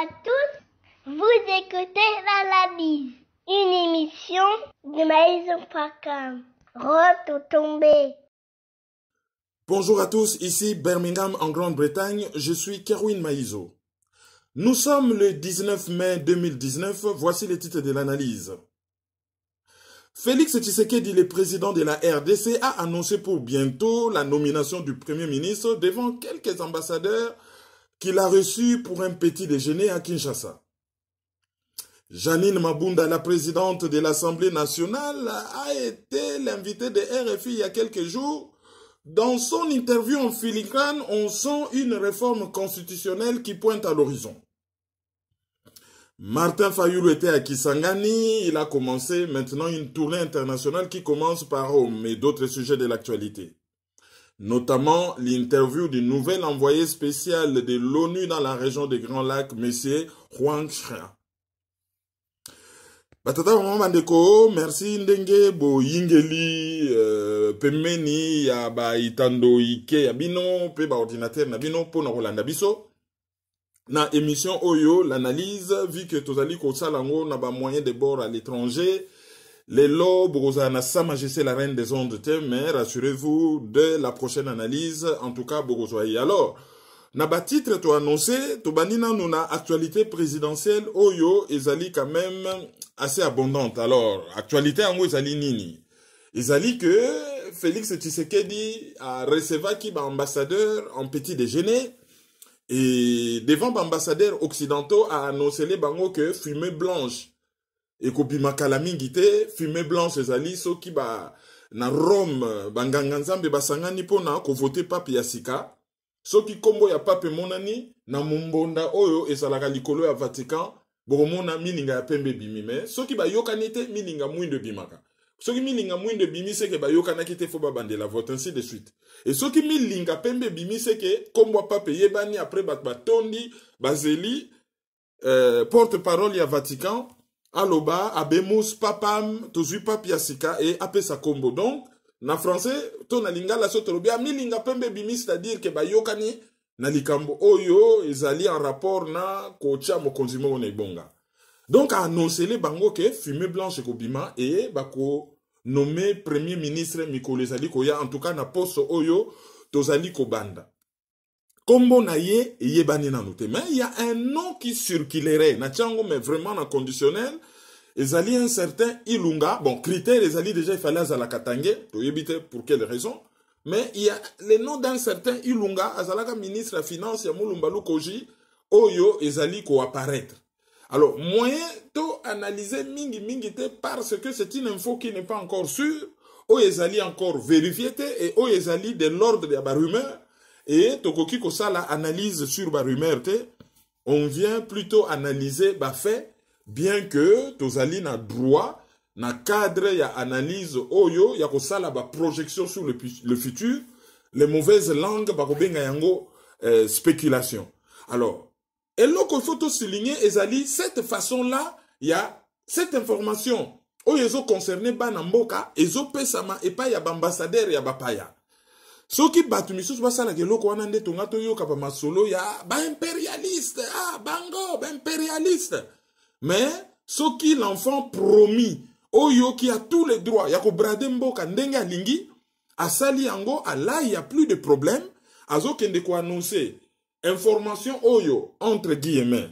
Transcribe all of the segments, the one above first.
à tous, vous écoutez l'analyse, une émission de Maïso Pakam. Rototombe. Bonjour à tous, ici Birmingham en Grande-Bretagne, je suis Kerwin Maïso. Nous sommes le 19 mai 2019, voici les titres de l'analyse. Félix Tshisekedi, le président de la RDC, a annoncé pour bientôt la nomination du Premier ministre devant quelques ambassadeurs qu'il a reçus pour un petit déjeuner à Kinshasa. Janine Mabunda, la présidente de l'Assemblée nationale, a été l'invitée de RFI il y a quelques jours. Dans son interview en filigrane, on sent une réforme constitutionnelle qui pointe à l'horizon. Martin Fayulu était à Kisangani, il a commencé maintenant une tournée internationale qui commence par Rome et d'autres sujets de l'actualité. Notamment l'interview du nouvel envoyé spécial de l'ONU dans la région des Grands Lacs, M. Huang Shia. Batata Mama Ndeko, merci ndenge bo yingeli pemeni ya ba itando ike ya bino pe ba ordinateur na bino po na kolanda biso na émission Oyo l'analyse vu que tozali ko salango na ba moyen de bord à l'étranger les lobes Rosana Sa Majesté la reine des ondes mais rassurez-vous de la prochaine analyse en tout cas Bogozoaï. Alors na ba titre to annoncé to banina nuna actualité présidentielle Oyo ezali quand même assez abondante. Alors, actualité en ezali nini? Ezali que Félix Tshisekedi a recevé qui ambassadeur en petit déjeuner et devant ambassadeurs occidentaux a annoncé les bango que fumée blanche et kopima kalamingite fumée blanche ezali so ki ba na Rome banganga nzambe basangani pona ko voter pape ya sika so ki kombo ya pape monani na mumbonda oyo ezalaka likolo ya Vatican. Boromona milinga ya pembe bimi me soki ba yokanite milinga mwindo bimaka soki milinga mwindo bimi seke ba yokanaki te fo ba bandela vote ainsi de suite et soki milinga pembe bimi seke kombo pape yebani après ba tondi bazeli porte-parole ya Vatican aloba abemus papam tozui pape ya sika et apesa kombo. Donc na français to na lingala so tolobia milinga pembe bimi, c'est-à-dire que ba yokani na likambo oyo ezali en rapport na kocha mokonzi mo na ibonga. Donc a annoncé les bango que fumée blanche kobima et bako nommé premier ministre Mikolo ezali koya en tout cas na poste oyo tozali kobanda. Kombo na ye yebani na note. Mais il y a un nom qui circulerait na tchango mais vraiment na conditionnel ezali un certain Ilunga. Bon critère ezali déjà il fallait azala katange to yebite pour quelle raison. Mais il y a le nom d'un certain Ilunga, Azalaka ministre de la Finance, Yamulumbalu Koji, Oyo, Ezali ko apparaître. Alors, moyen to analyser mingi mingi te parce que c'est une info qui n'est pas encore sûre, o Ezali encore vérifié et o Ezali de l'ordre de la rumeur, et Tokoki ko ça la analyse sur la rumeur te, on vient plutôt analyser ba fait, bien que Tozali na droit, na cadre ya analyse oyo ya kosala ba projection sur le futur, les mauvaises langues ba kobenga yango spéculation. Alors, et là qu'il faut souligner ezali cette façon là, il y a cette information oyo ezo concerné bana mboka ezo pesama et pas ya ambassadeur ya bapaya. Soki batu misusu basala ke loko wana nde tonga to yoka ba masolo ya ba impérialiste, bango ba impérialiste. Mais soki l'enfant promis Oyo qui a tous les droits, yako brade mboka ndenge alingi, asali yango, là il y a plus de problème, azo kende ko annoncer information Oyo entre guillemets.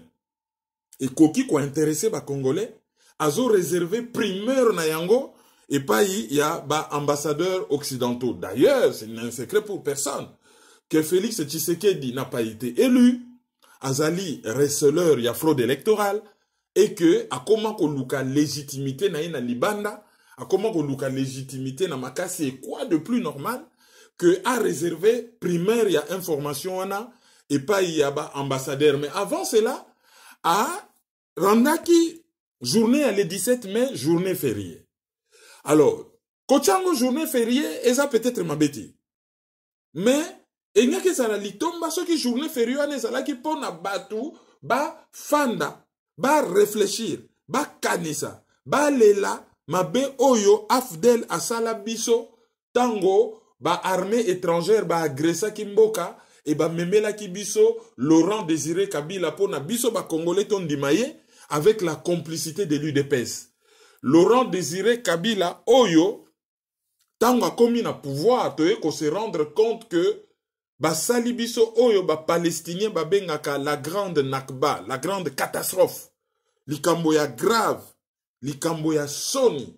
Et koki ko intéressé ba congolais, azo réservé primeur na yango et pas il y a ba ambassadeurs occidentaux. D'ailleurs, c'est un secret pour personne que Félix Tshisekedi n'a pas été élu, azali receleur ya fraude électorale. Et que, à comment qu'on luka légitimité na libanda, à comment qu'on luka légitimité na makasi, et quoi de plus normal que à réserver primaire y a information wana et pas y a ba ambassadeur. Mais avant cela, à randaki journée le 17 mai, journée fériée. Alors, kochango journée fériée, eza peut-être mabeti. Mais, il n'y a que ça la litomba, ce qui journée fériée, eza qui pona batu, ba fanda. Ba réfléchir, ba kanisa, ba lela, mabe oyo afdel asala biso, tango, ba armée étrangère, ba agressa kimboka, et ba memela ki biso Laurent Désiré Kabila pona biso ba Congolais ton dimaye avec la complicité de l'UDPS. Laurent Désiré Kabila oyo tango akomi na pouvoir toye ko se rendre compte que ba sali biso oyo ba palestinien ba bengaka la grande Nakba, la grande catastrophe. Likambo ya grave, likambo ya soni.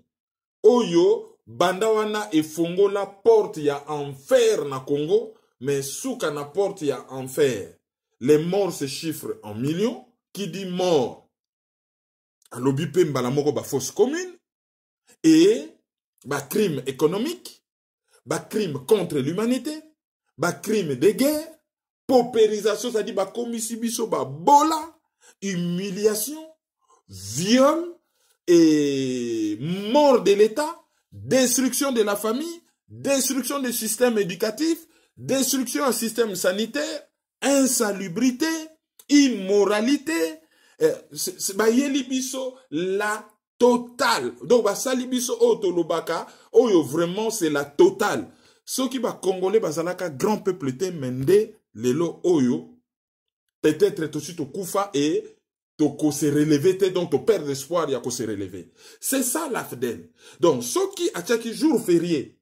Oyo banda wana efongola porte ya enfer na Congo, mais souka na porte ya enfer. Les morts se chiffrent en millions. Qui dit mort? Alobi pe mbala moko ba fausse commune. Et ba crime économique, ba crime contre l'humanité, ba crime de guerre, paupérisation, ça dit ba komisi biso ba bola, humiliation, viol et mort de l'État, destruction de la famille, destruction du système éducatif, destruction du système sanitaire, insalubrité, immoralité, bayeli biso la totale. Donc basali biso otolobaka, oyo vraiment c'est la totale. Ceux qui ba congolais bazalaka grand peuple te mende lelo oyo peut-être tout de suite au kufa et to se relever te, donc to perdre espoir ya ko se relever. C'est ça la fidèle. Donc ceux qui achaki jour férié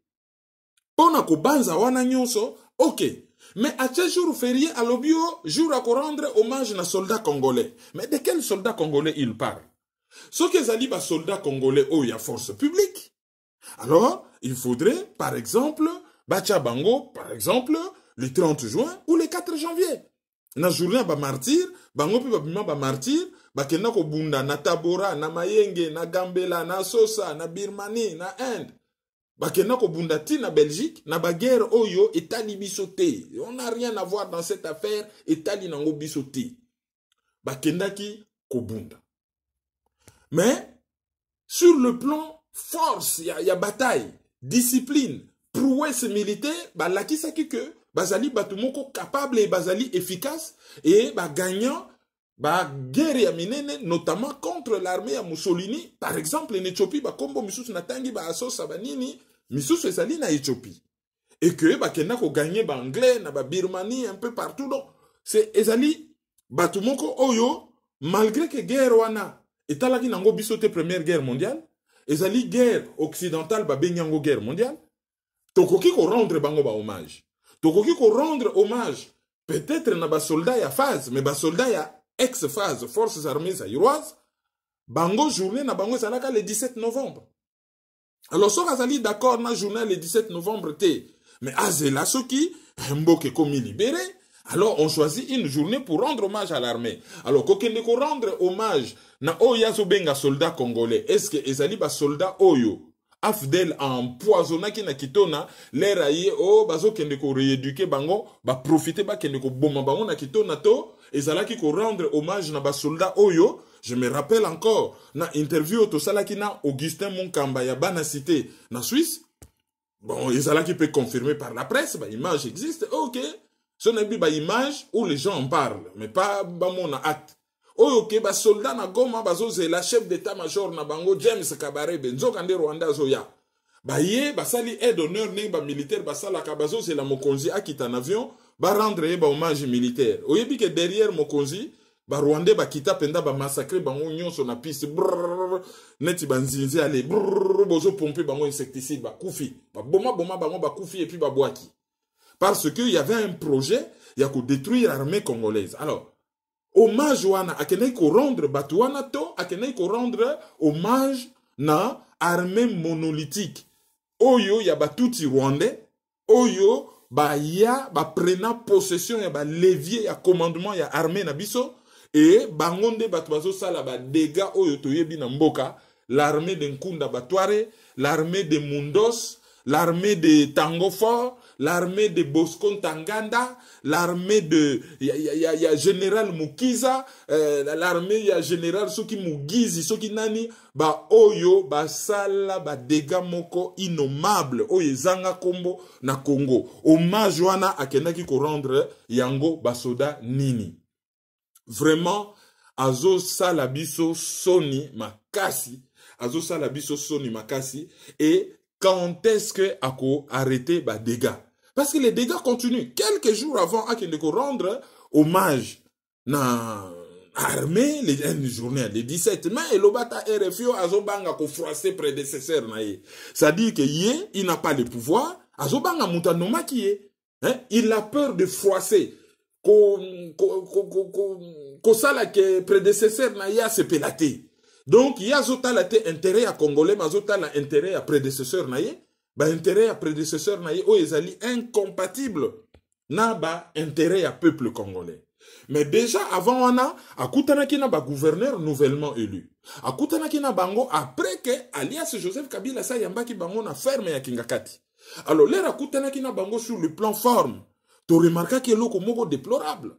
pona ko banza wana nyonso, OK. Mais à ce jour férié, à l'obio, jour à rendre hommage à soldats congolais. Mais de quels soldats congolais il parle? Ce que zali ba soldats congolais, oh, il y a force publique. Alors, il faudrait, par exemple, Bacha Bango, par exemple, le 30 juin ou le 4 janvier. Na journée ba martyr, Bango pi ba martyr, ba kena ko bunda na Tabora, na Mayenge, na Gambela, na Sosa, na Birmanie, na Inde. Bakena ko bundati na Belgique, na baguerre oyo etali bisoté. On n'a rien à voir dans cette affaire, etali nango bisoté. Bakena ki ko bunda. Mais, sur le plan force, y a bataille, discipline, prouesse militaire, laki saki que, bazali batumoko capable et bazali efficace, et gagnant, guerre ya minene, notamment contre l'armée à Mussolini, par exemple, en Éthiopie, kombo misusu natangi asosa banini, misusu esali na Éthiopie. Et que, kena ko gagné anglais, na Birmanie, un peu partout, donc, c'est ezali, batumoko oyo, malgré que guerre wana, etalaki nango bisote première guerre mondiale, ezali guerre occidentale, benyango guerre mondiale, tokoki ko rendre bango hommage. Tokoki ko rendre hommage, peut-être na soldat ya phase, mais soldat ya ex-phase, forces armées zaïroises, bango journée na bango salaka le 17 novembre. Alors, so azali d'accord na journée le 17 novembre te, mais azela soki, mboke komi libéré, alors on choisit une journée pour rendre hommage à l'armée. Alors, kokende ko rendre hommage na oyazo benga soldat congolais, est-ce que ezali ba soldat oyo, afdel empoisonnaki na kitona, l'air aye, oh, bazo kende ko rééduquer bango, profiter kende ko boma bango na kitona to, ezalaki ko rendre hommage na ba soldat oyo. Je me rappelle encore, na interview to salaki na Augustin Munkamba ya bana cité na Suisse. Bon, ezalaki peut confirmer par la presse, image existe, ok. Ce n'est pas image où les gens en parlent, mais pas mon acte. Ok, soldat na Goma, c'est la chef d'état-major na bango, James Kabare, benzo kande Rwanda zoya. Ye, sali aide d'honneur ne militaire, sala kabazo, c'est la Mokonzi akita en avion, rendre hommage militaire. Oyebi que derrière Mokonzi, Rwandais kita penda massacrer bango nyonso na piste, neti banzinzi ale, bozo pomper bango insecticide, kufi, boma bango kufi et puis boaki. Parce qu'il y avait un projet, il y a qu'on détruire l'armée congolaise. Alors, hommage wana akene ko rendre batuana to akene ko rendre hommage na armée monolithique oyo ya batuti rwandais oyo ya prena possession ya levier ya commandement ya armée na biso et bangonde batu bazo sala dégâts oyo toyebi na mboka, l'armée de Nkunda Batware, l'armée de Mundos, l'armée de Tango Fort, l'armée de Bosco Ntaganda, l'armée de ya général Mukiza, l'armée ya général Soki Mugizi, Soki Nani, oyo sala dégâts moko innommable oyo zanga kombo na Congo. Hommage wana akenaki ko rendre yango basoda nini. Vraiment azo sala biso soni makasi, azo sala biso soni makasi. Et quand est-ce que ako arrêter dégâts? Parce que les dégâts continuent. Quelques jours avant, à qu'il rendre hommage na armée, une journée, le 17 mai, et l'obata RFO, azobanga ko froissé prédécesseur naïe. C'est-à-dire que il n'a pas le pouvoir, azobanga mutanoma qui est. Il a peur de froisser. Ko sala que prédécesseur naïe a se pélaté. Donc, il y a intérêt à Congolais, mais intérêt à prédécesseur naïe. Ba intérêt à prédécesseur naïe, oh, ils allaient incompatible. Na ba intérêt à peuple congolais. Mais déjà, avant, on a Akutanaki na ba gouverneur nouvellement élu. Akutanaki na bango après que, alias Joseph Kabila sa yambaki bango na ferme ya Kingakati. Alors, l'air Akutanaki na bango sur le plan forme. Tu remarques que l'eau est déplorable.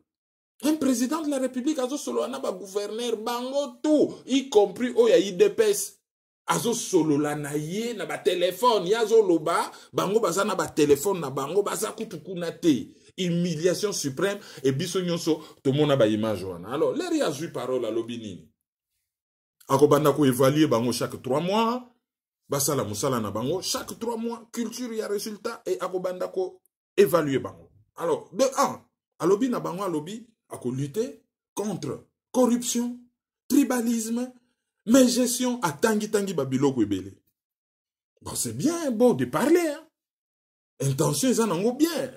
Un président de la République, azo solo na ba gouverneur bango tout, y compris oh ya IDPS. Azo solo la na ye na ba téléphone, yazo loba, bango baza na ba téléphone na bango baza kutukuna te. Humiliation suprême et biso nyonso to mona ba image wana. Alors, l'air ya zui parole à lobinini. Akobanda ko évaluer bango chaque 3 mois, basala musala na bango chaque 3 mois, culture ya résultat et akobanda ko évaluer bango. Alors, de 1, alobi na bango alobi ako lutter contre corruption, tribalisme, mais gestion à tangi babilo kwebele. Bon, c'est bien beau de parler, hein. Intention, ils en ont bien.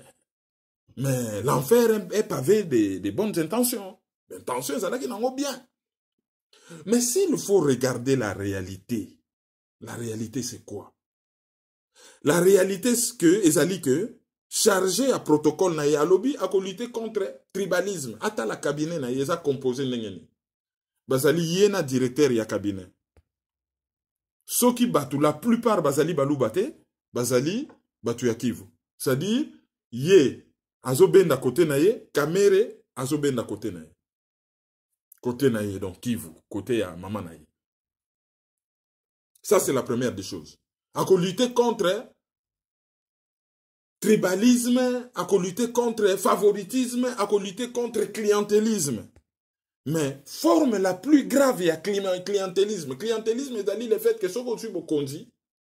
Mais l'enfer est pavé de bonnes intentions. Intentions, ils en ont bien. Mais s'il faut regarder la réalité c'est quoi? La réalité, c'est que, ezali que, chargé à protocole na ya lobby à lutter contre tribalisme. Ata la cabinet na yeza composé n'engeni. Bazali yena directeur ya cabinet. Soki batu la plupart bazali balu bate, bazali batu ya Kivu. C'est-à-dire ye azo benda côté na ye, Kamere azo benda côté na ye. Côté na ye donc Kivu, côté ya maman na ye. Ça c'est la première des choses. À lutter contre tribalisme, à lutter contre favoritisme, à lutter contre clientélisme. Mais forme la plus grave, il y a clientélisme. Clientélisme, c'est le fait que ce qu'on suit au Kondi,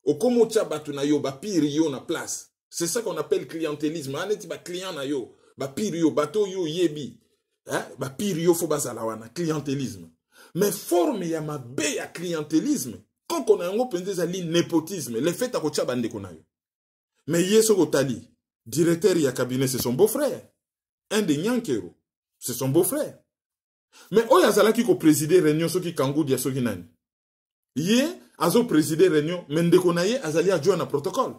au Komocha Batunayo, Bapirio na place. C'est ça qu'on appelle clientélisme. Aneti ba client na yo, Bapirio, Bato yo yebi. Bapirio fo bazalawana, clientélisme. Mais forme il y a ma bé à clientélisme. Quand on a un open des népotisme, le fait à Kocha Bande konayo. Mais Yeso Gotali, directeur ya cabinet, c'est son beau-frère. Un des Nyankero, c'est son beau-frère. Mais Oyazala qui présidé réunion, ce qui kangou dia ce qui nani. Yé, azo présidé réunion, mendeko na ye, azali adjoint na protocole.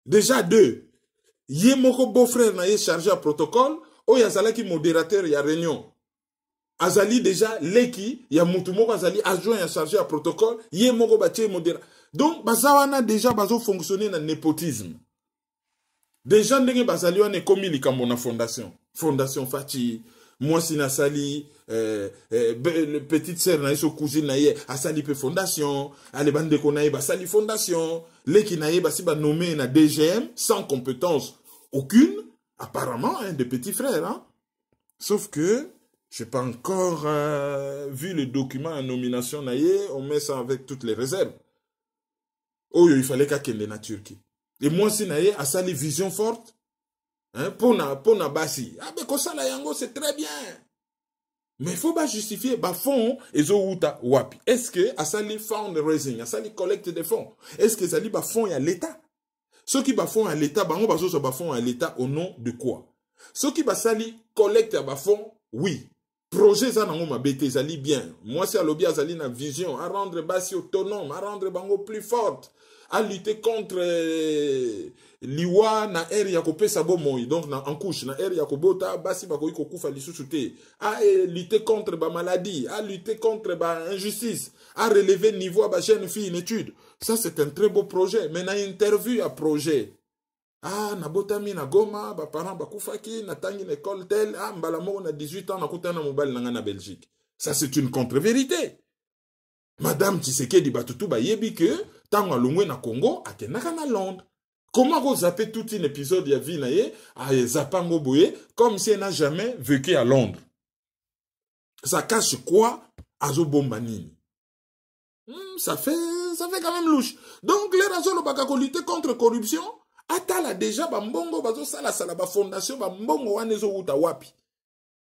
Déjà 2. Yé moko beau-frère na ye chargé à protocole, Oyazala qui modérateur ya réunion. Azali déjà leki, ya mutumoko azali adjoint ya chargé à protocole, yé moko batie modérateur. Donc, bazawana déjà bazo fonctionner na népotisme. Déjà, ndenge bazali wane komi likambo na fondation. Fondation Fati, moi sina sali, petite sœur na yeso cousine na ye, asali pe fondation, ale bande ko na ye basali fondation, leki na ye basi ba nommé na DGM, sans compétence aucune, apparemment, hein, de petits frères, hein. Sauf que, je n'ai pas encore vu le document en nomination na ye, on met ça avec toutes les réserves. Oh, il fallait qu'à kende na Turquie. Et moi, si na ye, a sali vision forte, hein, pour na basi. Ah, ben, ça la yango, c'est très bien. Mais il faut pas justifier, bah, fonds, ezo uta wapi. Est-ce que, a sali fundraising, a sali collecte des fonds? Est-ce que sali, bah, fonds à l'État? Ceux qui bah, fonds à l'État, bah, on va bah, fonds à l'État au nom de quoi? Ceux qui bah, sali collecte à bah, fonds, oui. Projet ça nango ma bête zali bien. Moi c'est à lobby azali na vision à rendre basi autonome, à rendre bango plus forte, à lutter contre liwa na air ya kopesa bomoi donc na en couche na air ya kobota basi bako iko kufa lisusu te, à lutter contre ba maladie, à lutter contre ba injustice, à relever niveau à ba jeune fille en étude. Ça c'est un très beau projet, mais na interview à projet. Ah, na botami na Goma, ba parents ba kufaki, na tangi na école tel, ah, mbalamo na 18 ans, na kutana mobile na Belgique. Ça, c'est une contre-vérité. Madame Tshisekedi Batutu ba yebi que, tango alongwe na Congo, akenaka na Londres. Comment vous zappez tout un épisode ya vie na ye, a zapango boye, comme si elle n'a jamais vécu à Londres. Ça cache quoi? Azo bombanini. Ça fait quand même louche. Donc, les raisons de lutter contre corruption, atala déjà bambongo bazo sala ba fondation bambongo wanezo uta wapi.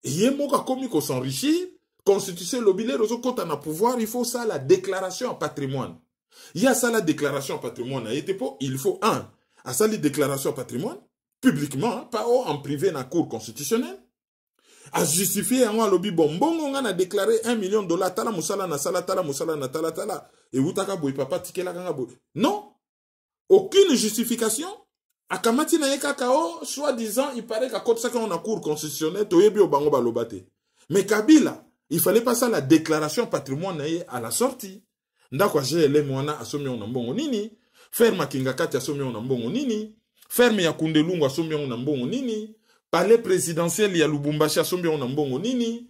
Yé moka komi ko s'enrichir, constitution lobile rozo kota na pouvoir, il faut ça la déclaration en patrimoine. Il y a ça la déclaration en patrimoine, il faut à ça la déclaration en patrimoine publiquement, hein, pas en privé na cour constitutionnelle. A justifier en lobby bonbongo on a déclaré $1 million tala musala na sala tala musala na tala tala et utaka boy papa tikela kanga boy. Non, aucune justification. Akamati na yekakao, soi-disant, il paraît qu'à côté de ça qu'on a cour constitutionnelle, toyebi au bango balobate. Mais Kabila, il fallait pas ça la déclaration patrimoine à la sortie. Ndakwa GLM wana asomi on mbongo nini, ferme Kingakati asomi on mbongo nini, ferme ya Kundelungu asomi on mbongo nini, palais présidentiel ya Lubumbashi asomi on mbongo nini,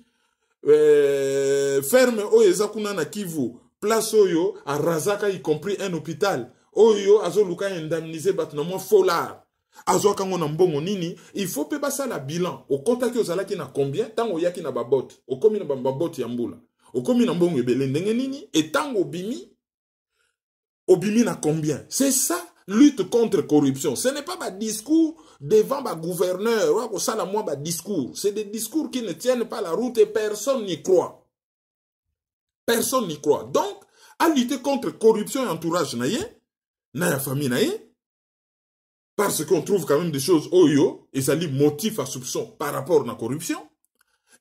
ferme oyeza kuna na Kivu, place oyo a Razaka y compris un hôpital. Oyo azo luka indemniser battement folar. Azo kango na mbongo nini, il faut pe basa la bilan. Au contact ozala ki na combien, tango yaki na babot, au komi na babot ya mbula. Au komi na mbongo ebele ndenge nini, et tango obimi na combien. C'est ça, lutte contre corruption. Ce n'est pas un discours devant un gouverneur, discours. C'est des discours qui ne tiennent pas la route et personne n'y croit. Personne n'y croit. Donc, à lutter contre corruption et entourage naïe, na famille naïe, parce qu'on trouve quand même des choses oyo, et ça lit motif à soupçon par rapport à la corruption,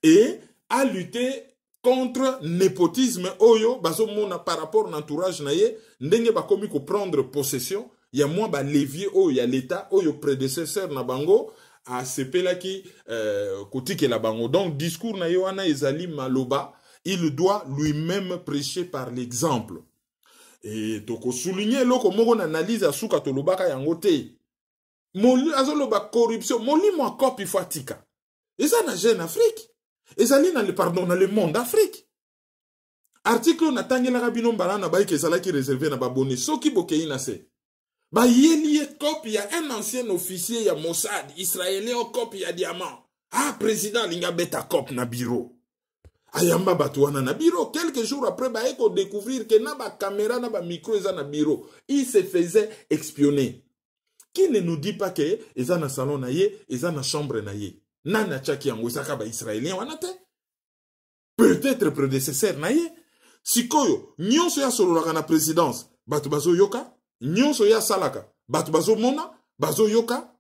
et à lutter contre népotisme oyo, baso mona par rapport à l'entourage naïe, ndenge ba komi ko prendre possession, il y a moins ba levier oyo, il y a l'état oyo prédécesseur na bango, à sepela ki kotike la bango. Donc, discours naïe wana ezali maloba, il doit lui-même prêcher par l'exemple. Et toko souligner loko moko analyse asuka tolobaka yango te. Moli azoloba corruption, moli mo copie fatika. Et ça na jeune Afrique. Et ça na le pardon dans le monde Afrique. Article na tangela rabino balana ba ke sala ki réservé na baboni soki bokei na se. Ba yeli copie ya un ancien officier ya Mossad israélien copie ya diamant. Ah président linga beta cop na bureau. Ayamba batouana na bureau. Quelques jours après, bah, il faut découvrir que na ba caméra, na ba micro, na bureau. Il se faisait espionner. Qui ne nous dit pas que ils na salon naïe, ils na chambre naïe. Nana tchaki yango, isaka ba israélien wanate. Peut-être prédécesseur naïe. Sikoyo, nyonso ya sololaka na présidence, batu bazo yoka. Nyonso ya salaka, batu bazo mona, bazo yoka.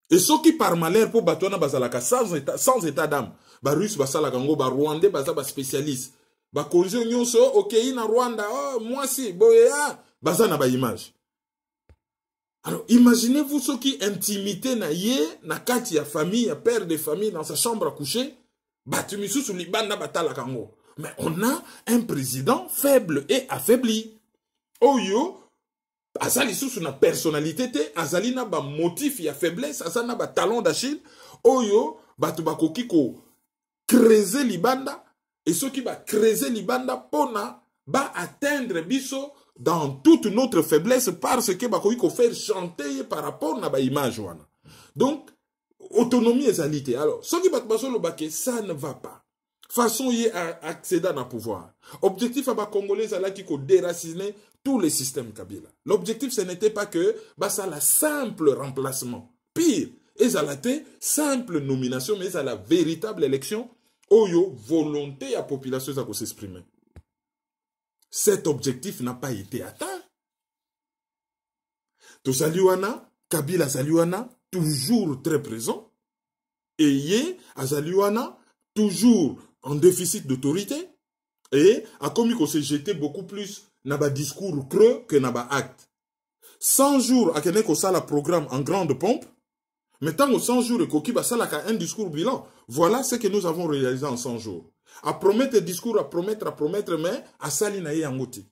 Et ceux qui par malheur pour batouana bazalaka sans état d'âme. Ba russe basala kango ba rwandais baza ba spécialiste ba konzo nyonso ok na Rwanda oh moi si boya baza na ba image. Alors imaginez-vous ceux qui intimité na ye na kati ya famille ya père de famille dans sa chambre à coucher batu misusu libanda batala kango. Mais on a un président faible et affaibli. Oyo azali sous na personnalité te azali na ba motif ya faiblesse azali na ba talon d'Achille. Oyo batu bakoki ko creuser libanda et ceux qui va creuser libanda pona va atteindre biso dans toute notre faiblesse parce que ba ko faire chanter par rapport à ba image wana. Donc autonomie ezalité. Alors ceux qui va baso lo baké ça ne va pas. Façon y accéder à pouvoir. Objectif à ba congolais là qui ko déraciner tous les systèmes Kabila. L'objectif ce n'était pas que bah ça la simple remplacement. Pire, et à la simple nomination mais à la véritable élection. Oyo, volonté à population à s'exprimer. Cet objectif n'a pas été atteint. Tout Saluana, Kabila Saluana, toujours très présent. Et Yé, Azaluana, toujours en déficit d'autorité. Et a commis qu'on s'est jeté beaucoup plus dans le discours creux que dans l'acte. 100 jours, à Kene Kosa la programme en grande pompe. Mais tant aux 100 jours, Koki Basalaka un discours bilan. Voilà ce que nous avons réalisé en 100 jours. À promettre des discours, à promettre, mais à Salinaï Angoti.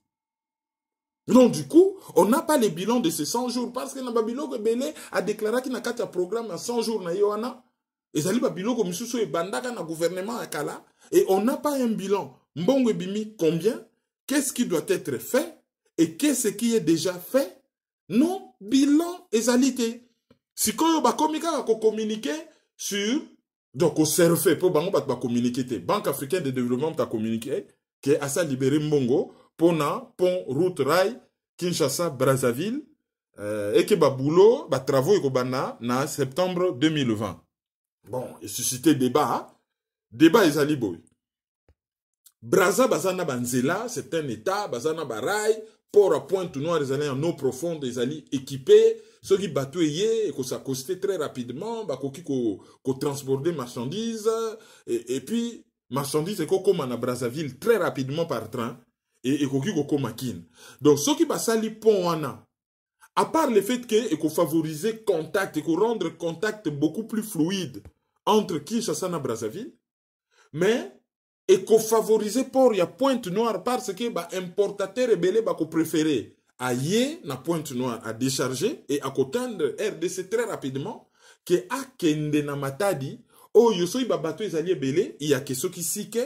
Donc, du coup, on n'a pas les bilans de ces 100 jours parce que Nababilo Belé a déclaré qu'il n'a qu'à un programme à 100 jours. Et ça dit Babilo comme Missousso et Bandaka na gouvernement à Kala. Et on n'a pas un bilan. Mbongo Bimi, combien? Qu'est-ce qui doit être fait? Et qu'est-ce qui est déjà fait? Non, bilan égalité. Si on va communiquer sur, donc au CRF, pour communiquer, Banque africaine de développement a communiqué que à ça libéré Mbongo, pona, pont, route, rail, Kinshasa, Brazzaville, et que ba boulot, ba travaux et bana na septembre 2020. Bon, et suscité débat, débat ezali boy. Braza bazana banzela, c'est un état, bazana barai, port à Pointe-Noire, ils allaient en eau profonde, ils allaient équipés, ceux qui batouillaient, et que ça costait très rapidement, bah, qu'on transportait marchandises, et puis, marchandises, et qu'on commande à Brazzaville très rapidement par train, et qu'on commande. Donc, ceux qui basali pont wana, à part le fait que, qu'on favorisait contact, et qu'on rendre contact beaucoup plus fluide entre Kinshasa et Brazzaville, mais, et qu'on favorisait pour y a Pointe-Noire parce que bah importateur et belé bah qu'on préférait aller na Pointe-Noire à décharger et à atteindre RDC très rapidement que à kende na matadi oh yoso ba bateau ezali belé il y a que ceux qui sike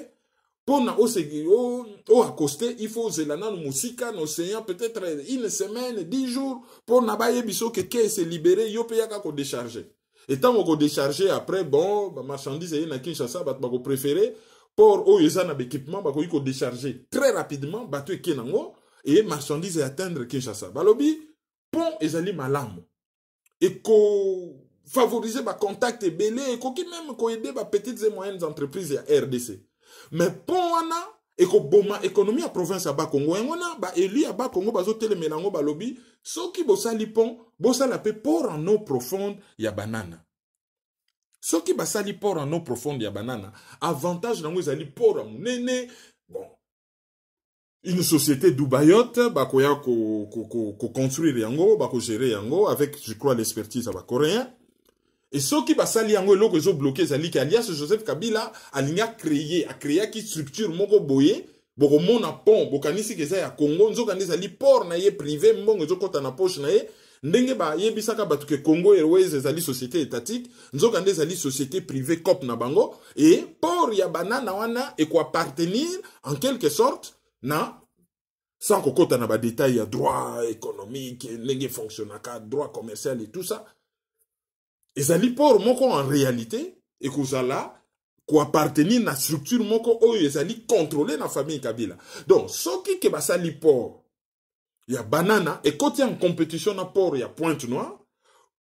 pour na au accosté il faut zelana no musika no océan peut-être une semaine 10 jours pour na ba yebiso que se libérer yo pe yaka ko décharger et tant qu'on décharger après bon bah marchandise na Kinshasa bah qu'on préférait pour eux, ils ont un équipement, ils ont décharger très rapidement, bateau kenango, et marchandises et atteindre Kinshasa. Balobi, pont, ils ont malam. Et qu'on favorise le contact et belé, et qu'on même aider les petites et moyennes entreprises à RDC. Mais pont, et qu'on boma économie à province à Bakongo, et on a élu à Bakongo, bazo télémélango, balobi, ceux qui bossent li pont, bossent la paix pour en eau profonde, y a banane. Ce qui basali port en eau profonde ya banana, avantage dans les ali port en nene, bon, une société d'Ubayotte, bah koya ko construire yango, bah ko gérer yango avec, je crois, l'expertise à coréen. Et ce qui basali yango loko zo bloqué zali qu'alias Joseph Kabila a créé qui structure moko boye, boko mona pont, bokanisi keza ya Congo, nzo kanisa ali port na ye privé, mbongo zo kota na poche na ye. Ndenge ba yebisaka batu ke Congo Airways ezali société étatique, nzokande ezali société privée cop na bango, et pour ya banana wana et quoi appartenir en quelque sorte na sans kokota na ba détail ya droit économique, ndenge fonctionnaka, droit commercial et tout ça. Ezali pour moko en réalité et kozala ko appartenir na structure moko oyo ezali contrôler na famille Kabila. Donc soki ke basali pour il y a banana et quand il y a une compétition à port il y a Pointe-Noire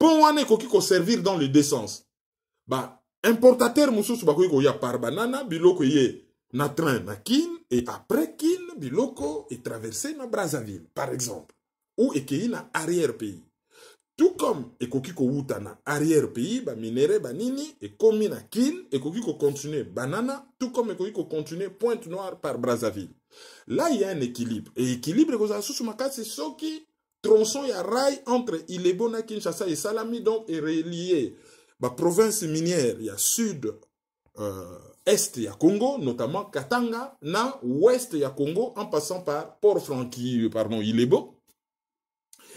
pour wane koki ko servir dans les deux sens bah importateur mususu bakoki ya par banana biloko ye na train na Kin et après Kin biloko est traversé na Brazzaville par exemple ou ekei na arrière pays tout comme ekoki ko wuta na arrière pays ba minéré ba nini et komi na Kin ekoki ko continuer banana tout comme ekoki ko continuer Pointe-Noire par Brazzaville. Là, il y a un équilibre. Et équilibre, c'est ce qui tronçon et rail entre Ilebona, Kinshasa et Salami, donc est relié. La province minière, il y a sud, est, il y a Congo, notamment Katanga, na ouest, il y a Congo, en passant par Port-Franqui, pardon, Ilebo.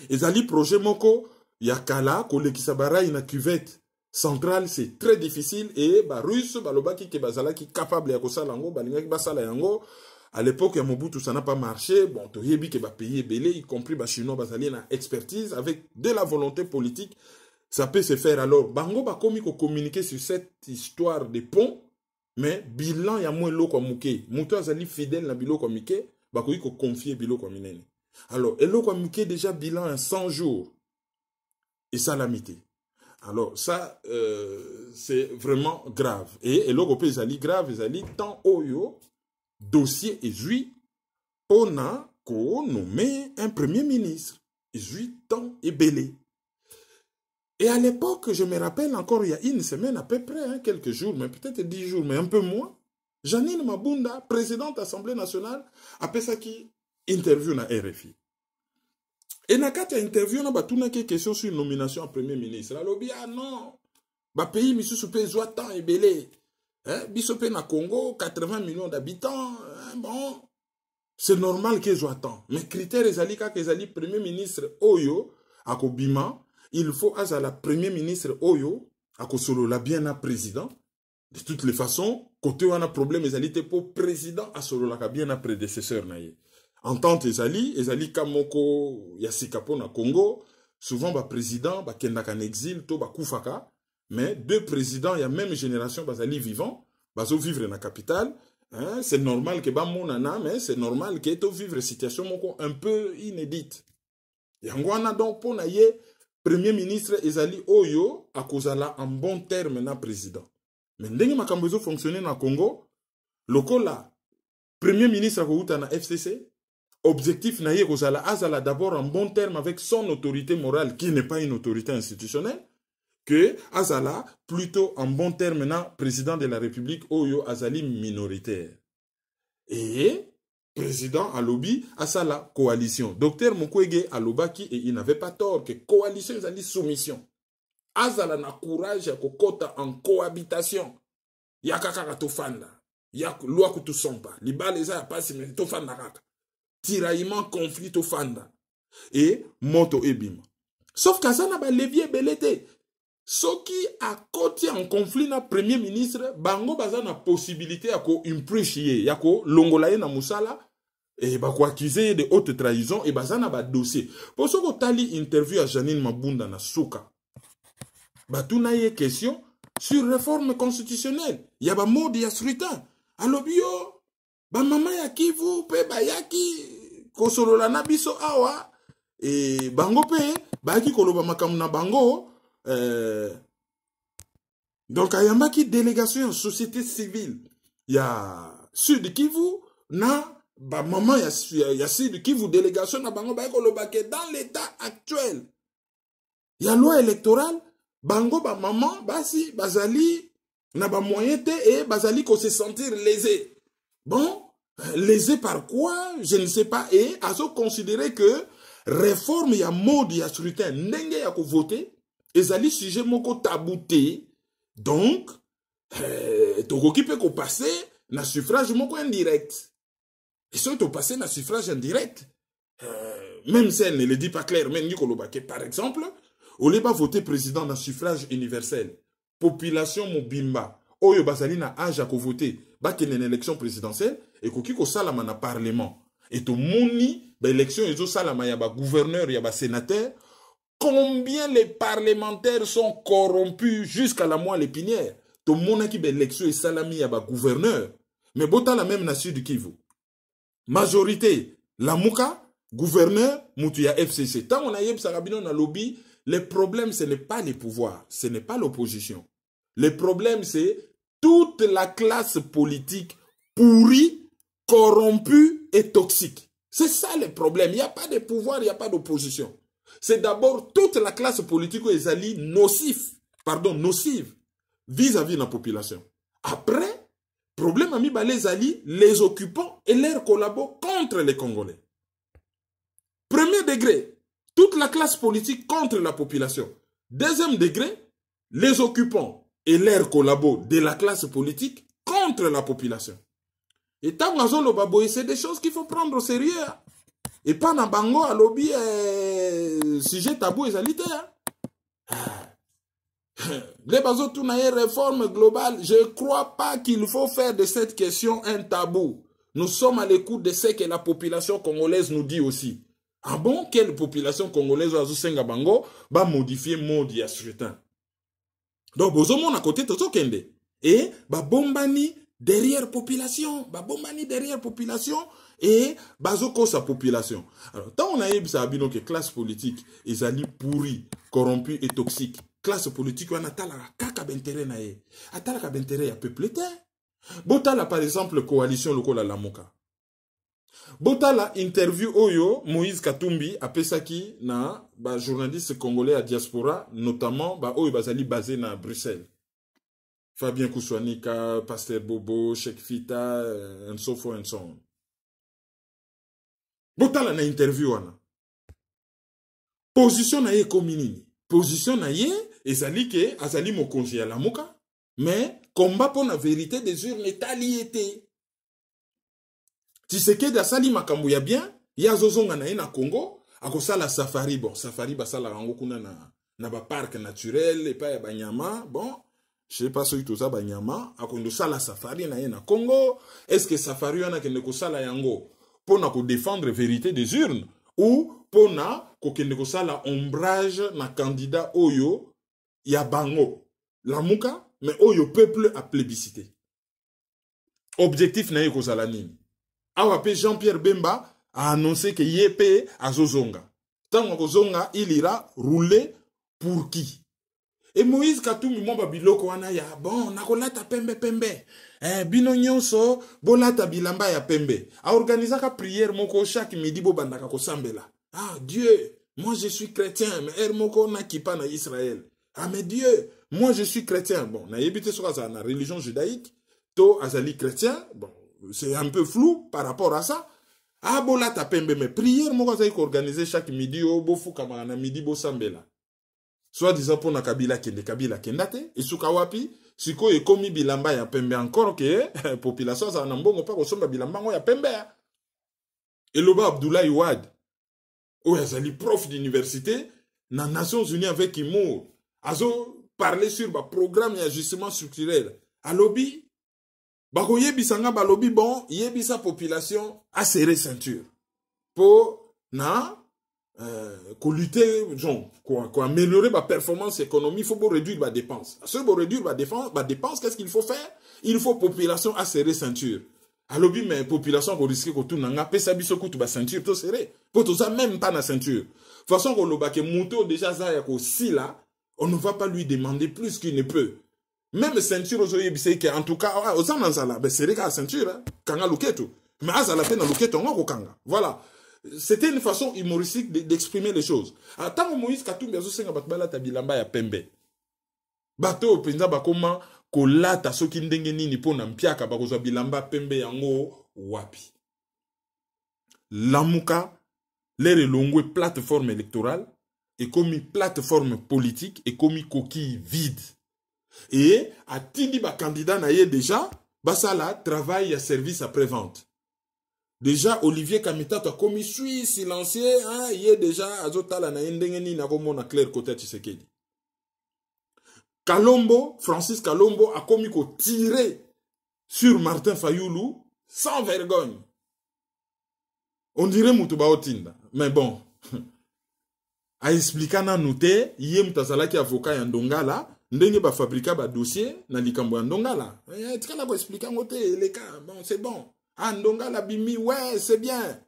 Et Zali, projet Moko, il y a Kala, Kole Kisabara, il y a cuvette centrale, c'est très difficile. Et, bah, russe, bah, Lobaki, qui est capable, il y a Kosalango, bah, l'ingaki, bah, Salayango. À l'époque, à Mobutu, ça n'a pas marché. Bon, Toyebi qui va payer belé, y compris les Chinois, basali na expertise, avec de la volonté politique, ça peut se faire. Alors, Bango ba komi ko communiquer sur cette histoire des ponts, mais bilan ya moins lo kwa muke. Mouto azali fidèle na bilo kwa mike, ba ko confier bilo kwa minene. Alors, elo kwa muke déjà bilan en 100 jours. Et ça l'amité. Alors, ça, c'est vraiment grave. Et elo ko pe ezali grave, ezali tant oyo, dossier est joué on a nommé un premier ministre. Il joué tant et belé. Et à l'époque, je me rappelle encore, il y a une semaine à peu près, hein, quelques jours, mais peut-être 10 jours, mais un peu moins, Janine Mabunda, présidente de l'Assemblée nationale, a fait ça qui interview na RFI. Et na kati interview na batuna qui question sur une nomination en premier ministre. Alors, ah non, ba pays monsieur soupe joie tant et belé. Hein, Bisopé na Congo, 80 millions d'habitants, hein, bon, c'est normal qu'ils soient tant. Mais critère ezalika kezali premier ministre Oyo, ako bima, il faut azala premier ministre Oyo, ako solo la bien na président. De toutes les façons, côté wana problème ezalite pour président a solo la bien na prédécesseur na ye. Entente ezali kamoko yasikapo na Congo, souvent ba président ba kendaka en exil to ba kufaka. Mais deux présidents, il y a même génération, basali vivant, baso vivre dans la capitale. Hein, c'est normal que ba monana, mais c'est normal que to vivre situation un peu inédite. Yangwana donc pour na ye premier ministre ezali oyo akozala en bon terme na président. Mais ndenge makambo ezo fonctionner na Congo, lokola premier ministre akouta na FCC, objectif na ye kozala azala d'abord en bon terme avec son autorité morale qui n'est pas une autorité institutionnelle, que azala plutôt en bon terme na président de la République oyo azali minoritaire. Et président alobi asala coalition. Docteur Mukwege alobaki et il n'avait pas tort que coalition ezali soumission. Azala na courage ya kokota en cohabitation. Yakaka tofanda. Yak loi kutu sompa. Libala eza ya pasi mais tofanda kaka. Tiraillement conflit tofanda. Et moto ebima. Sauf qu'azana ba levier belete. Soki a côté en conflit na premier ministre, bango baza na possibilité ya ko impressier, ya ko longolaye na musala, et ba ko accuser de haute trahison, et baza na ba dossier. Pour ce que tali interview à Janine Mabunda na Souka, batuna ye question sur réforme constitutionnelle. Ya ba modi ya scrutin. Alobio, ba mama ya Kivu, pe ba yaki, kosolola na biso awa, et bango pe, ba yaki koloba makamu na bango, donc il y a une délégation en société civile. Il y a Sud Kivu, na ba maman il y a Sud Kivu délégation na bango ba ko lobake dans l'état actuel. Il y a loi électorale, bango ba maman basi bazali na ba moyen te et bazali ko se sentir lésé. Bon, lésé par quoi? Je ne sais pas, et aso considérer que réforme ya mode ya scrutin ndenge ya ko voter ezali sujet moko tabouté, donc tokoki pe ko passer na suffrage moko indirect. Et si to passer na suffrage indirect, même si elle ne le dit pas clairement, par exemple, on ne va voter président na suffrage universel. Population mobimba, oyo bazali na âge à ko voter, ba kene na élection présidentielle et koki ko salama na parlement. Et to moni ba élection ezo salama ya ba gouverneur ya ba sénateur. Combien les parlementaires sont corrompus jusqu'à la moelle épinière. Tout le monde qui a l'élection et salami à gouverneur. Mais bota la même nation du Kivu. Majorité, la Mouka, gouverneur, Moutuya FCC. Tant on a yeb sarabino na lobby, le problème ce n'est pas les pouvoirs, ce n'est pas l'opposition. Le problème c'est toute la classe politique pourrie, corrompue et toxique. C'est ça le problème. Il n'y a pas de pouvoir, il n'y a pas d'opposition. C'est d'abord toute la classe politique qui est nocive vis-à-vis de la population. Après, problème ami les alliés, les occupants et leurs collabos contre les Congolais. Premier degré, toute la classe politique contre la population. Deuxième degré, les occupants et leurs collabos de la classe politique contre la population. Et tant que c'est des choses qu'il faut prendre au sérieux. Et pas dans bango à lobby sujet tabou etalité. Les bases tout réforme globale. Je ne crois pas qu'il faut faire de cette question un tabou. Nous sommes à l'écoute de ce que la population congolaise nous dit aussi. Ah bon, quelle population congolaise a bango va modifier mode ya scrutin. Donc bozomon à côté toto kende et ba bombani derrière population, et bazoko sa population. Alors, tant on a eu ça que classe politique, ils allaient pourris, corrompus et toxiques. Classe politique, on a tala kaka bentéré nae. Atala ka bentéré ya peuple te. Botala par exemple coalition lokola Lamoka. Botala interview oyo Moïse Katumbi a pesaki na ba journaliste congolais à diaspora, notamment ba oyo bazali basé na Bruxelles. Fabien Kouswanika, Pasteur Bobo, Cheikh Fita, and so forth and so on. Botala na interview wana. Position na ye kominini. Position na ye, ezali ke, azali mokonzi ya Lamuka, mais combat pour la vérité des urnes est allié. Tshisekedi asali makambo ya bien, ya zozonga na ye na Congo, akosala safari, bon, safari basala rango kuna na ba parc naturel, et pas ya banyama, bon, je sais pas si tout ça banyama, akondo sala safari na ye na Congo, est-ce que safari wana kende ko sala yango pour na ko défendre vérité des urnes ou pour na ko kende ko sala ombrage na candidat oyo ya bango Lamuka mais oyo peuple a plébiscité. Objectif na ye ko sala nini? Awa pe Jean-Pierre Bemba a annoncé que yépé azozonga. Tant kozonga, il ira rouler pour qui? Et Moïse Katumbi momba biloko wana ya bon nakolata pembe pembe. Bino nyonso bolata bilamba ya pembe. A organisaka prière moko chaque midi bo bandaka ko sambela. Ah Dieu, moi je suis chrétien mais moko na kipa na Israël. Ah mais Dieu, moi je suis chrétien. Bon, na yebite soka za na religion judaïque, to azali chrétien. Bon, c'est un peu flou par rapport à ça. Ah bolata pembe mais prière moko za ko organiser chaque midi o bo fuka na midi bo sambela. Soit disant pour na Kabila kendate, et suka wapi, siko e komi bilamba ya pembe encore que population za nambongo pa kosomba bilamba ngo ya pembe. Et loba Abdoulaye Wade, ou azali prof d'université, na Nations Unies avec Imour, azo parler sur ba programme d'ajustement structurel. A lobby, bako yebisanga ba lobby bon, yebisa population a serré ceinture. Pour na lutter, pour améliorer ma performance économique, il faut réduire ma dépense. Pour réduire ma dépense, qu'est-ce qu'il faut faire? Il faut population à serrer ceinture. Alors, mais population qui risque que tout n'a pas sa biso coutu ba ceinture tout serré. Pour tout ça même pas na ceinture. De toute façon qu'on le que mouto déjà ça yako si là, on ne va pas lui demander plus qu'il ne peut. Même ceinture aujourd'hui c'est que en tout cas aux ananzala ben serré ka ceinture hein. Kanga luketu. Mais azala pe na luketu ngoko kanga. Voilà. C'était une façon humoristique d'exprimer les choses. Tant que Moïse Katumbi a senga batbala tabilamba ya pembe. Bato penza bakoma kolata soki ndenge nini pona mpiaka bakozwa bilamba pembe yango wapi. Lamuka lere longwe plateforme électorale et comme plateforme politique et comme coquille vide. Et a tindi ba candidat na ye déjà basala travail à service après-vente. Déjà, Olivier Kamita a commis silencieux, hein, il est déjà azotala na yendengeni na komo na clair côté Tshisekedi. Kalombo, Francis Kalombo a commis ko tirer sur Martin Fayoulou sans vergogne. On dirait Mutuba Otinda. Mais bon, a expliqué na noté, yem tazalaki avocat ya Ndongala, ndenge ba fabrika ba dossier na likambo ya Ndongala. Tika ko expliquer ngote les cas, bon, c'est bon. Ah, Ndongala bimi, ouais, c'est bien.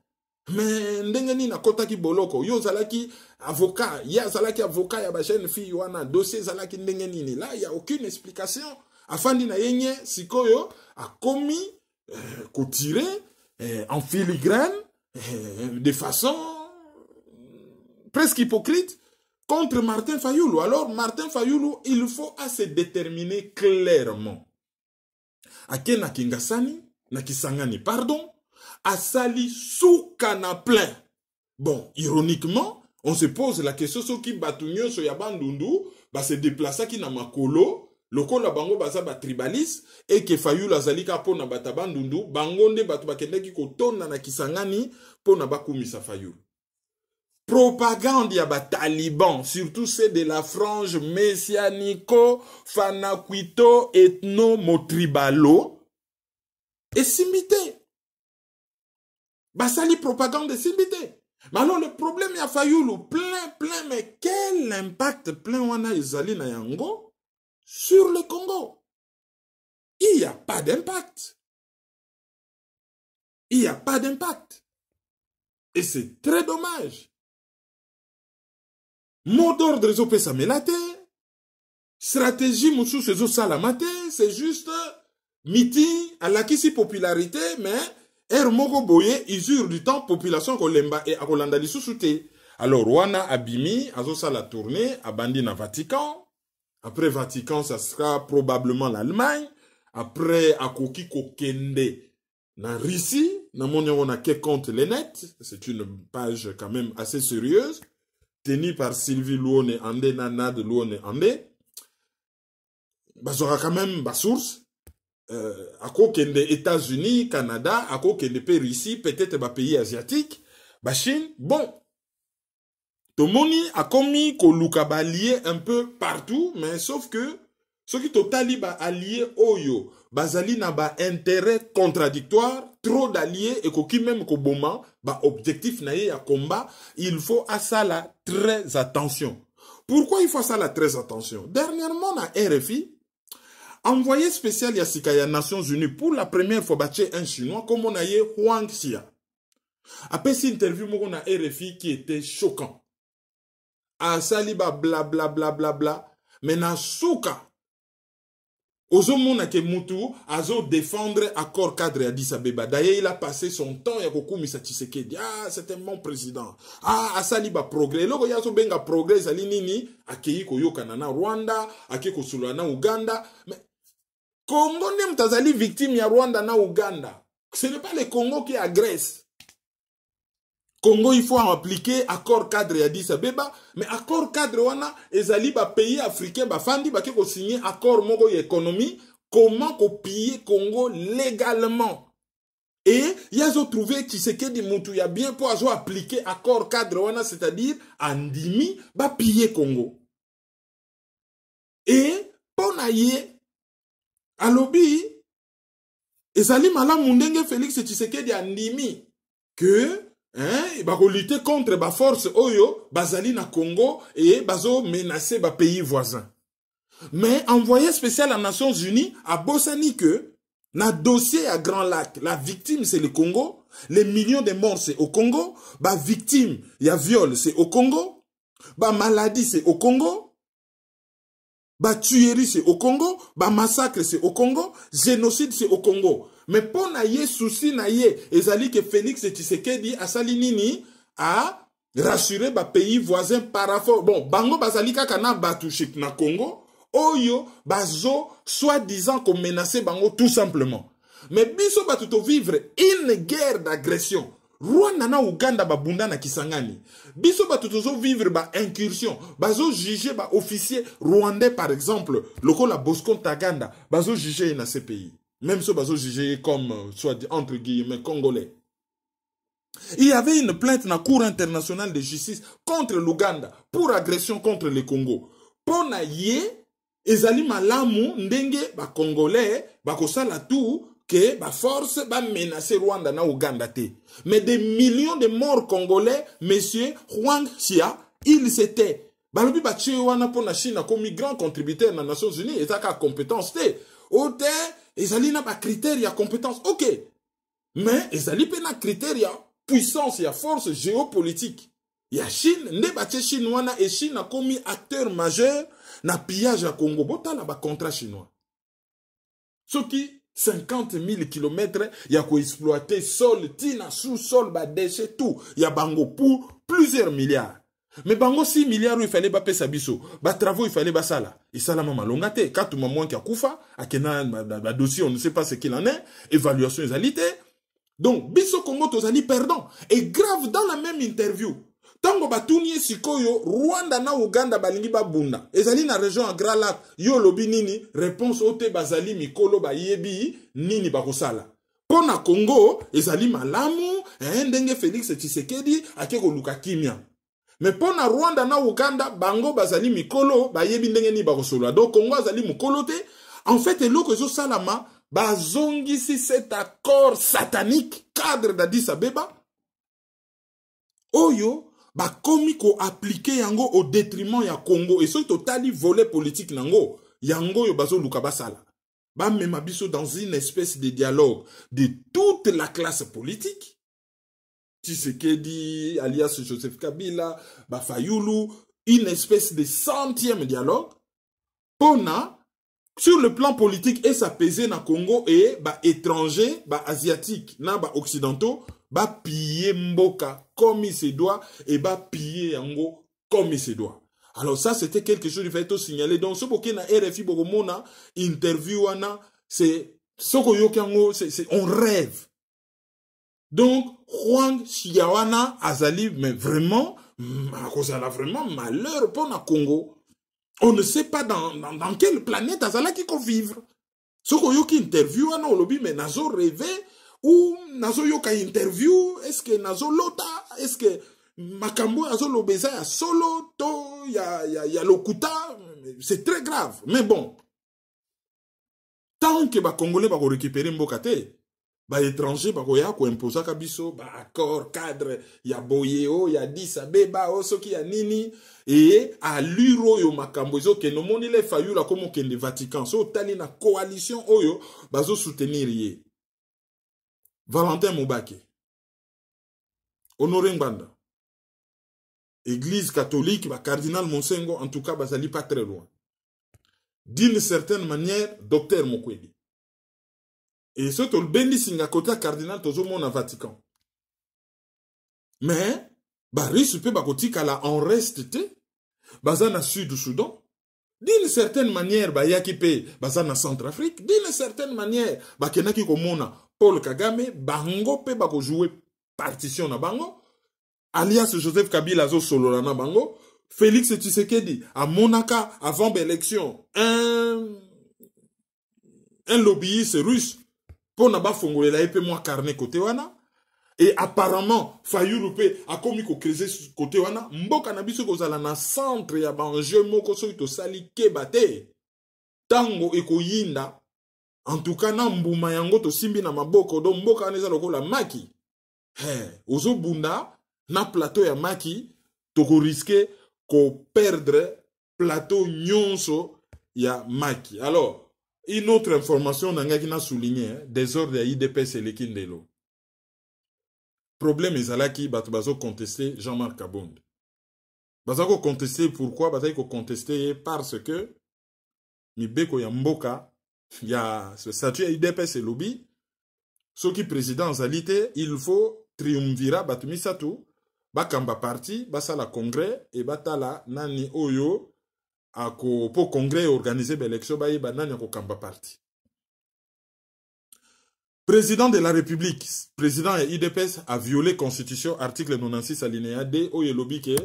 Mais ndengeni na kota ki boloko. Yo zalaki avocat. Ya zalaki avocat ya ba jeune fille wana. Dossier zalaki ndengeni ni. Là, il n'y a aucune explication. Afandi na yenye, sikoyo, a commis, tiré, en filigrane, de façon presque hypocrite, contre Martin Fayoulou. Alors, Martin Fayoulou, il faut à se déterminer clairement. Akena Kingasani, Nakisangani, pardon, Asali souka na plein. Bon, ironiquement, on se pose la question sur qui batunyo so yabandundu, ba se déplaça qui na makolo, loko la bango baza ba tribaliste, et que Fayoulou azalika po na batabandundu, bangonde batu bakende ki kotona na Kisangani, po na bakumisa Fayoulou. Propagande ya ba taliban, surtout ceux de la frange messianico, fanaquito, ethno-motribalo, et simbité. Basali propagande et simbité. Mais alors le problème il y a Fayoulou, plein, mais quel impact plein wana izali na yango sur le Congo? Il n'y a pas d'impact. Il n'y a pas d'impact. Et c'est très dommage. Mot d'ordre des OP Samelate, stratégie moussou ces salamate, c'est juste meeting à la kisi popularité, mais Moko Boye, usure du temps, population Kolemba et Akolanda li sous-souté. Alors, Rwanda Abimi, Azosa la tournée, Abandi na Vatican. Après Vatican, ça sera probablement l'Allemagne. Après, Akoki Kokende na Russie. Na on a quel compte les nets. C'est une page quand même assez sérieuse. Tenue par Sylvie Louone Andé, Nana de Louone Andé. Bazora quand même, ba source. Ako kende États-Unis, Canada, ako kende Russie, peut-être ba pays asiatique, ba Chine, bon. Tomoni a commis koluka ba lié un peu partout, mais sauf que ce qui totali ba allié oyo, bazali na ba intérêt contradictoire, trop d'alliés et koki même ko boma, ba objectif na ye ya combat, il faut à ça la très attention. Pourquoi il faut à ça la très attention? Dernièrement na RFI, envoyé spécial Yasikaya Nations Unies pour la première fois battu un Chinois comme on a eu Huang Xia. Après cette interview, on a RFI qui était choquant. asali ba bla bla bla bla bla, mais na suka ozomona ke mutu azo défendre accord cadre Addis Abeba. D'ailleurs, il a passé son temps ya kokumisa Tshisekedi. Ah, c'est un bon président. Ah, asali ba progrès. Loko ya so benga progrès ali nini akei koyokana na Rwanda, akei kosulana na Uganda. Mais Congo ne mtazali victime ya Rwanda na Uganda. Ce n'est pas le Congo qui agresse. Congo, il faut appliquer accord cadre Addis Abeba, mais accord cadre wana ezali ba pays africain ba fandi ba ke ko signer accord moko ya économie, comment copier Congo légalement. Et ils ont trouvé Tshisekedi mutu ya bien pour azo appliquer accord cadre wana, c'est-à-dire andimi ba piller Congo. Et ponaye alobi ezali malamu ndenge Félix Tshisekedi andimi que il va lutter contre la force Oyo, Bazali na Congo et bazo menacer les pays voisins. Mais envoyé spécial aux Nations Unies a Bossani que, na dossier à Grand Lac, la victime c'est le Congo, les millions de morts c'est au Congo, la victime, il y a viol c'est au Congo, la maladie c'est au Congo, la tuerie c'est au Congo, la massacre c'est au Congo, génocide c'est au Congo. Mais pour naïe souci naïe ezali que Félix Tshisekedi asali nini a rassurer ba pays voisins par rapport bon bango bazali kaka na batushik na Congo oyo bazo soi-disant qu'on menacer bango tout simplement. Mais biso batuto vivre une guerre d'agression. Rwanda na Uganda babunda na Kisangani. Biso batuto vivre ba incursion. Bazo juger ba officier rwandais par exemple, lokola Bosco Ntaganda, bazo juger na ces pays. Même si bazo jugé comme, soit entre guillemets, congolais. Il y avait une plainte dans la Cour internationale de justice contre l'Ouganda pour agression contre le Congo. Pour naïe, ezali malamu ndenge ba congolais ba kosala tout que ba force ba menacer Rwanda na Uganda te. Mais des millions de morts congolais, monsieur Huang Xia, il s'était. Balobi ba tchie wana pour na Chine comme grand contributeur dans les Nations Unies et ça ka compétence te. Ote ezali na ba critères ya compétence. OK. Mais ezali pe na critères ya puissance ya force géopolitique. Ya Chine nde ba tchie chinois et Chine a commis acteur majeur na pillage à Congo. Bota na ba contrat chinois. Ce qui 50 000 km, il y a exploiter sol, tina, sous-sol, ba déchet, tout. Il y a bango pour plusieurs milliards. Mais bango 6 milliards, il fallait pas sa biso. Ba travaux, il fallait pas ça là. Et ça la maman longate. Quand tu m'as qui a koufa, à kena, ba dossier, on ne sait pas ce qu'il en est. Évaluation égalité. Donc, biso Congo, tozali perdant. Et grave dans la même interview. Tango batunye sikoyo, Rwanda na Uganda balingi babunda. Ezali na région à Grand Lac, yo lobi nini, réponse ote bazali mikolo ba yebi, nini bakosala. Pona Congo, ezali malamu, ndenge Félix Tshisekedi, akeko luka kimia. Mais pona Rwanda na Uganda, bango bazali mikolo, ba yebi ndenge ni bakosola. Donc Congo azali mukolo te. En fait, eloko zo salama, bazongisi cet accord satanique, cadre d'Addis Abeba. Oyo, ba komi ko appliquer yango au détriment ya Congo et so totali volet politique nango yango yo bazo luka basala ba mema biso dans une espèce de dialogue de toute la classe politique Tshisekedi alias Joseph Kabila ba Fayulu une espèce de 100e dialogue pona sur le plan politique et s'apaiser na Congo et ba étranger ba asiatique na ba occidentaux ba piller mboka comme il se doit et ba piller yango comme il se doit. Alors ça c'était quelque chose qu'il fallait tout signaler. Donc ce qui na RFI bokomona interview wana c'est soko yokango c'est on rêve. Donc Huang Xiawana azali mais vraiment à cause de la vraiment malheur pour na Congo. On ne sait pas dans quelle planète azala qui ko vivre. Soko yoki interview wana olobi mais nazo rêver ou nazo yoka interview, est-ce que nazo lota, est-ce que makambo nazo lobeza ya solo to ya lokuta, c'est très grave. Mais bon, tant que ba Congolais ba récupérer mboka te, ba étranger ba ko ya ko imposer kabiso ba accord cadre ya boyeo ya Addis Abeba o soki ya nini et à l'uro yo makambo zo ke no moni le fayula comme kende Vatican so tali na coalition oyo bazo soutenir ye. Valentin Moubake, Honoré Ngbanda. Église catholique, bah, cardinal Monsengo, en tout cas, bah, ça n'est pas très loin. D'une certaine manière, docteur Mokwedi. Et ce que le Bendi Singakota cardinal tozo mon Vatican. Mais, bah, risque peut bakoti kala en reste te, bazana Sud-Soudan. D'une certaine manière, bah, yakipe, bazana Centrafrique. D'une certaine manière, bah, kenaki komona Paul Kagame, bango pe bako jouer partition na bango. Alias Joseph Kabila zo solo na bango. Félix Tshisekedi, à Monaka, avant l'élection, un lobbyiste russe, pour n'aba fongole la épée moi carnet côté wana. Et apparemment, Fayulu a commis ko créer côté wana. Mboka na biso kozala na centre ya banjeu moko so ito sali kebate. Tango eko yinda. En tout cas, na mbuma yango to simbi na maboko. Do mboka aneza lokola maki. Ozo bunda, na plateau ya maki, toko risque ko perdre plateau nyonso ya maki. Alors, une autre information nanga ki na souligné, désordre ya IDPS et lekindelo. Problème ezalaki bato bazo contester Jean-Marc Kabund. Bazako contester pourquoi? Bazako contester parce que mibeko ya mboka ya ce statut ya IDPS et lobby, soki président zalite, il faut triumvirat bato misatu, bakamba parti, basala congrès et batala nani oyo ako po congrès organiser l'élection ba yeba nani ako kamba parti. Président de la République, président et IDPS a violé constitution article 96 alinéa D oyo lobby ke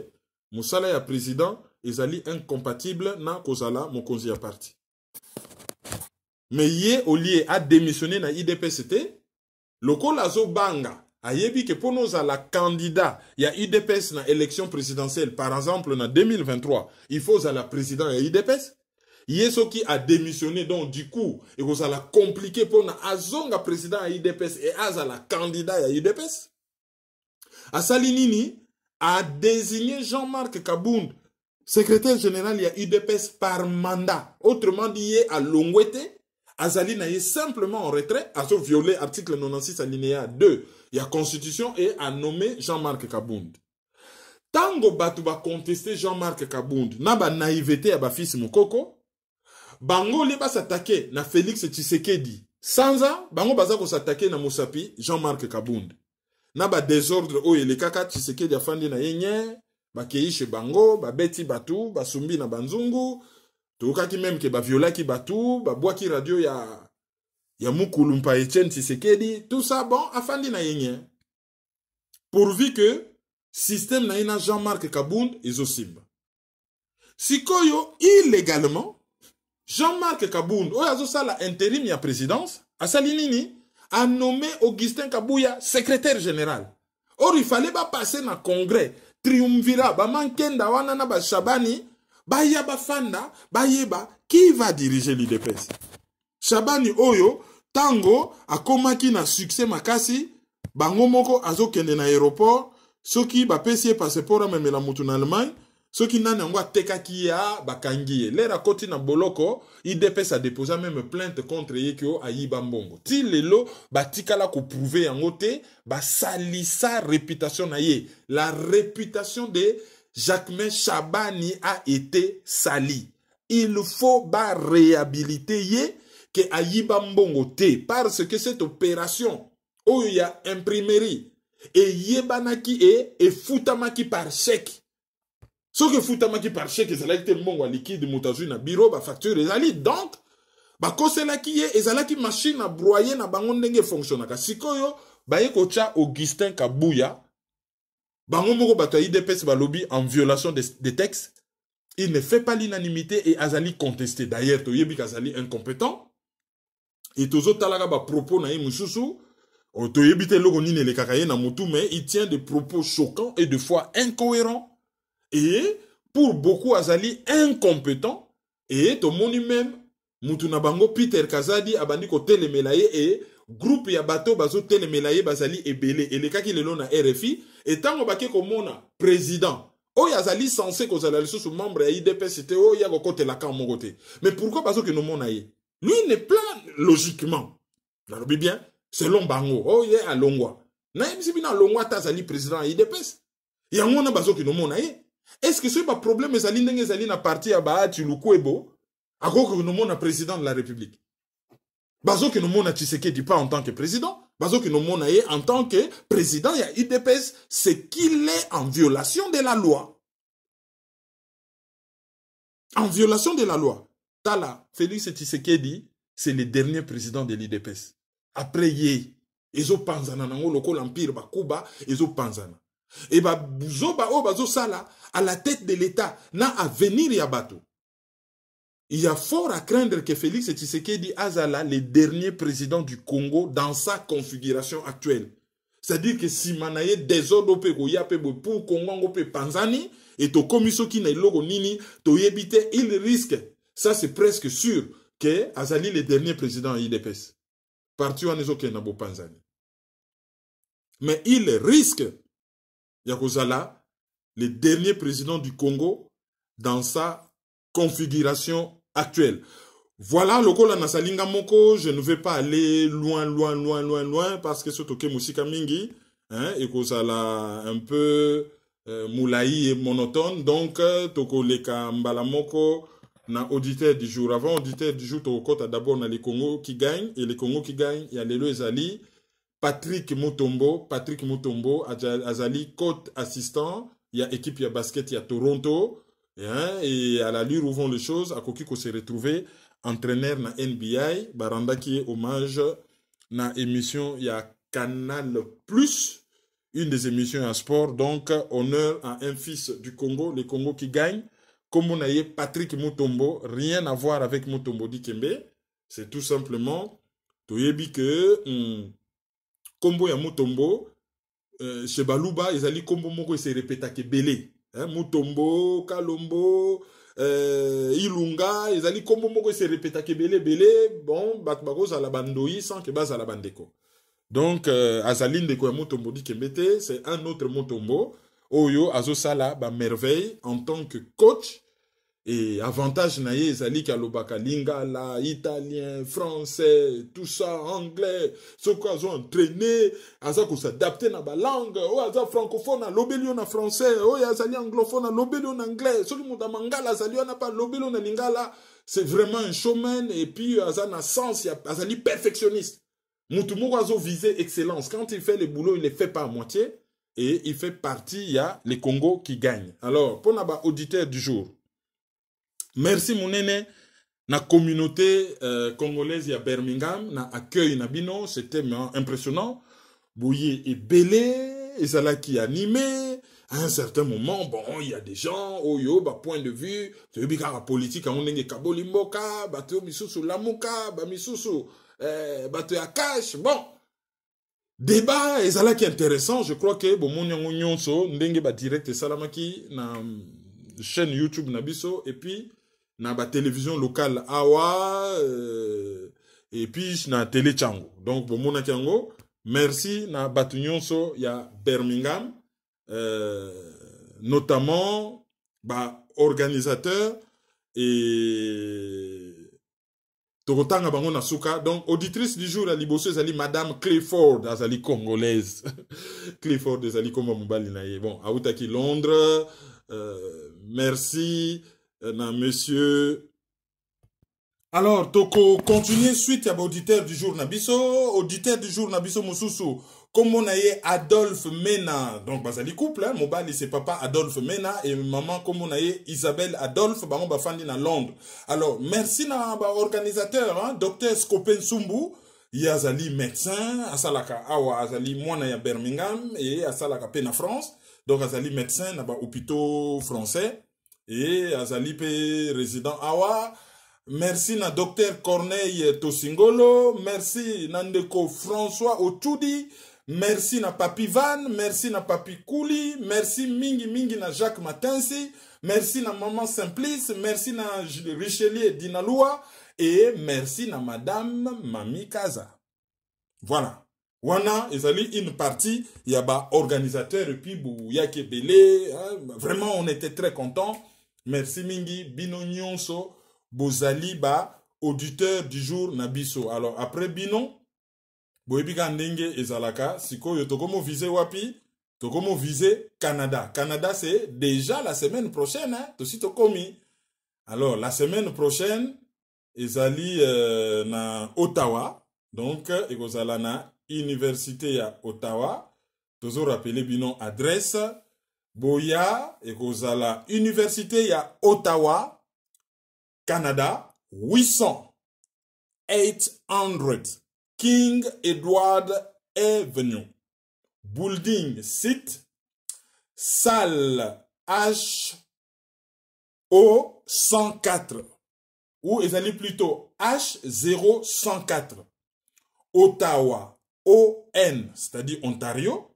musala ya président ezali incompatible na kozala mokonzi ya parti. Mais ye olie a démissionné na IDPS te lokola zo banga ayebi ke pono za la candidat ya IDPS na élection présidentielle par exemple na 2023 il faut za la président ya IDPS yeso qui a démissionné donc du coup et vous allez compliquer pour na azonga président ya IDPS et aza la candidat ya IDPS Asali Nini a désigné Jean-Marc Kabund secrétaire général ya IDPS par mandat autrement dit à Longwete Azali na ye simplement en retrait, a violé article 96 alinéa 2 il y a constitution et a nommé Jean-Marc Kabund. Tango batu ba contester Jean-Marc Kabund, na ba naïveté ya ba fils Mokoko, bango li ba s'attaquer na Félix Tshisekedi. Sanza, bango baza ko s'attaquer na Mosapi Jean-Marc Kabund. Na ba désordre o ele kaka Tshisekedi afandi na yenye, ba keishe bango, ba beti batu, ba sumbi na banzungu. Tokaki même que ba violaki batu, ba boaki radio ya Mukulumpa Etienne Tshisekedi, tout ça bon afandi na yenye. Pourvu que système na ina Jean-Marc Kabund izosimba. Sikoyo illégalement Jean-Marc Kabund oyazo sala intérim ya présidence, asali nini a nommé Augustin Kabouya secrétaire général. Or il fallait pas passer na congrès, triumvirat, ba mankenda wana na ba Shabani Bayaba Fanda, Bayeba, qui va diriger l'IDPS? Shabani Oyo, Tango, a komaki na succès makasi, bango moko azo kende na aéroport, soki ba pesier passeport a memela mutu na Allemagne, soki nani angwa teka kia bakangiye. Lera koti na boloko, IDPS a déposé même plainte contre Yekio a Yibambongo. Ti lelo, batika la ko prouver yangote, ba salisa réputation na ye. La réputation de Jacquemain Shabani a été sali. Il faut ba réhabiliter ye que Ayiba Mbongo te parce que cette opération où il y a imprimerie et yebanaki et futamaki par chèque. Ce que futamaki par chèque c'est là que le monde liquide mutazu na bureau ba facture ezali donc ba koselaki ye ezalaki machine à broyer na bango ndenge fonctionnaka. Sikoyo ba yekocha Augustin Kabouya bango moko bato IDPS ba lobby en violation des textes. Il ne fait pas l'unanimité et azali contesté. D'ailleurs, to yebi kazali incompétent. Et tozo talaga ba propos na mususu. To yebi te logo nine le kakaye na mutu, mais il tient des propos choquants et de fois incohérents. Et pour beaucoup azali incompétent. Et to moni même mutu na bango Peter Kazadi abandi ko telemelaye et groupe ya bato bazo telemelaye bazali ebele. Et le kaki lelo na RFI. Et tango bake komona président. Oh, yazali censé que vous allez sous membre de IDPS, c'était oh, il y a côté la camp mon côté. Mais pourquoi parce que nous mon aïe? Lui n'est pas logiquement. Vous bien, selon Bango, oh, il est à Longwa. Naïm si bina Longwa tazali président IDPS. Il y a mon bazo que nous mon aïe. Est-ce que ce pas problème ezali ndenge ezali na parti ya Bahati Lukwebo akoko que nous mona président de la République. Bazo que nous mona Tshisekedi pas en tant que président, bazo que nous mona en tant que président il y a UDPS, c'est qu'il est en violation de la loi. En violation de la loi. Tala, Félix Tshisekedi, c'est le dernier président de l'UDPS. Après Yé, Ezo Panzana, Nango Loko l'Empire, Bakuba, Ezo Panzana. Et bazo sala, à la tête de l'État, na à venir Yabato. Il y a fort à craindre que Félix Tshisekedi Azala, le dernier président du Congo, dans sa configuration actuelle. C'est-à-dire que si manaye désordre pour Congo Panzani, et to komiso ki na logo nini, to yebite, il risque, ça c'est presque sûr, que Azali le dernier président IDPS. Parti en ezoke na bo Panzani. Mais il risque, Yakozala, le dernier président du Congo, dans sa configuration actuelle. Voilà, le Kola Nasalinga Moko, je ne vais pas aller loin, parce que c'est Toke Musika Mingi, hein, et que ça l'a un peu moulaï et monotone, donc Toko Leka Mbalamoko, na auditeur du jour. Avant auditeur du jour, Toko Kota d'abord na les Congo qui gagnent, et les Congo qui gagnent, il y a les Ezali, Patrick Mutombo, Azali, coach assistant, il y a équipe, il y a basket, il y a Toronto, hein, et à l'allure où vont les choses, à Kokiko s'est retrouvé entraîneur na NBA, Baranda qui est hommage na émission, il y a Canal Plus, une des émissions à sport, donc honneur à un fils du Congo, le Congo qui gagne, comme on a eu Patrick Mutombo, rien à voir avec Mutombo Dikembe, c'est tout simplement, Toyebi que, Kombo ya Mutombo, chez Baluba, ils allaient Kombo Moko et se répéta que Belé. Mutombo, Kalombo, Ilunga, ils allaient Kombo Moko et se répéta que Belé, bon, Bakbagos à la bandoï sans que bas à la bandeko. Donc, Azaline de quoi Mutombo dit que c'est un autre Mutombo. Oyo, Azosala, ba merveille en tant que coach. Et avantage naye ezali kalobaka lingala, italien, français, tout ça, anglais, ce qu'on a entraîné, aza ko s'adapter na ba langue, o aza francophone na lobelio na français, o azali anglophone na lobelio na anglais, celui muda mangala azali na pas lobelio na lingala, c'est vraiment un showman et puis aza na sens, azali perfectionniste. Mutu moko azo viser excellence. Quand il fait le boulot, il ne le fait pas à moitié et il fait partie, il y a les Congo qui gagnent. Alors, pour naba auditeur du jour. Merci Mounene, na communauté congolaise à Birmingham, na accueil na bino, c'était impressionnant. Bouye et belé, et ça là qui animé. À un certain moment, bon, il y a des gens, oyo, bah, point de vue, tu veux bien la politique, on est kabolimboka, bah, tu misusu lamuka, bah, misusu, bah, tu akash, bon. Débat, et ça là qui est intéressant, je crois que, bon, mon nyonso, ndenge ba direct salamaki, na chaîne YouTube nabiso, et puis, na ba télévision locale awa et puis na télé Chango. Donc bon mona Chango, merci na batunyonso ya Birmingham notamment ba organisateur et Tokotanga bango na suka. Donc auditrice du jour à liboso ezali madame Clifford azali congolaise. Clifford ezali comme mobali na ye. Bon, autaki Londres, merci na monsieur. Alors, toko continuer suite à auditeur du jour nabiso, auditeur du jour nabiso mususu. Comme on a eu Adolphe Mena, donc basali couple, hein, mobile c'est papa Adolphe Mena et maman comme on a eu Isabelle Adolphe, bah on va fandi na Londres. Alors, merci na ba organisateur, hein, docteur Scopen Sumbu, yazali médecin, asalaka awa azali mwana ya Birmingham et asalaka pe na France. Donc azali médecin na ba hôpitaux français. Et azali pe résident awa. Merci na docteur Corneille Tosingolo. Merci Nandeko François Otudi. Merci na Papi Van. Merci na Papi Kouli. Merci mingi na Jacques Matensi. Merci na Maman Simplice. Merci na Richelieu Dinaloua. Et merci na Madame Mami Kaza. Voilà. Wana, ezali une partie, il y a ba organisateur et puis Bouyake Belé. Vraiment, on était très contents. Merci mingi, bino nyonso, bozali ba, auditeur du jour nabiso. Alors après bino, boebi kandenge ezalaka, siko yotokomo vise wapi, to comme viser Canada. Canada, c'est déjà la semaine prochaine, hein, to si to komi. Alors, la semaine prochaine, ils allaient na Ottawa. Donc, ils allaient na université à Ottawa. Toujours rappeler binon adresse. Boya, ils allaient université à Ottawa, Canada, 800 King Edward Avenue. Building site, salle HO 104. Ou ils allaient plutôt H0104. Ottawa, ON, c'est-à-dire Ontario.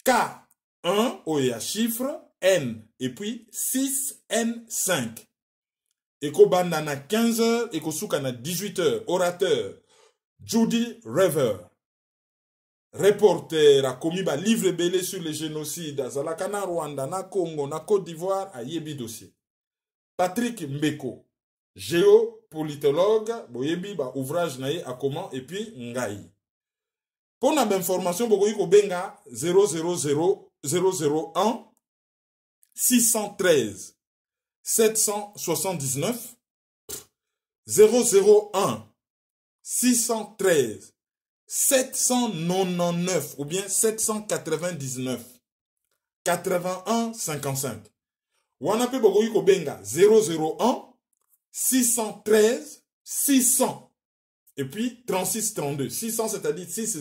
K1, O et chiffre, N, et puis 6N5. Eko bandana 15h, Eko soukana 18h. Orateur, Judy Rever. Reporter a commis un livre belé sur le génocide à Zalakana, Rwanda, na Congo, na Côte d'Ivoire, à Yebi dossier. Patrick Mbeko, géopolitologue, boyebi ba ouvrage nae à comment et puis ngai. Pour la information, bogoyi ko benga 001 613 779 001 613 799 ou bien 799 81 55. Wanape bogoyi ko benga 001 613 600 et puis 36 32. 600 c'est-à-dire 600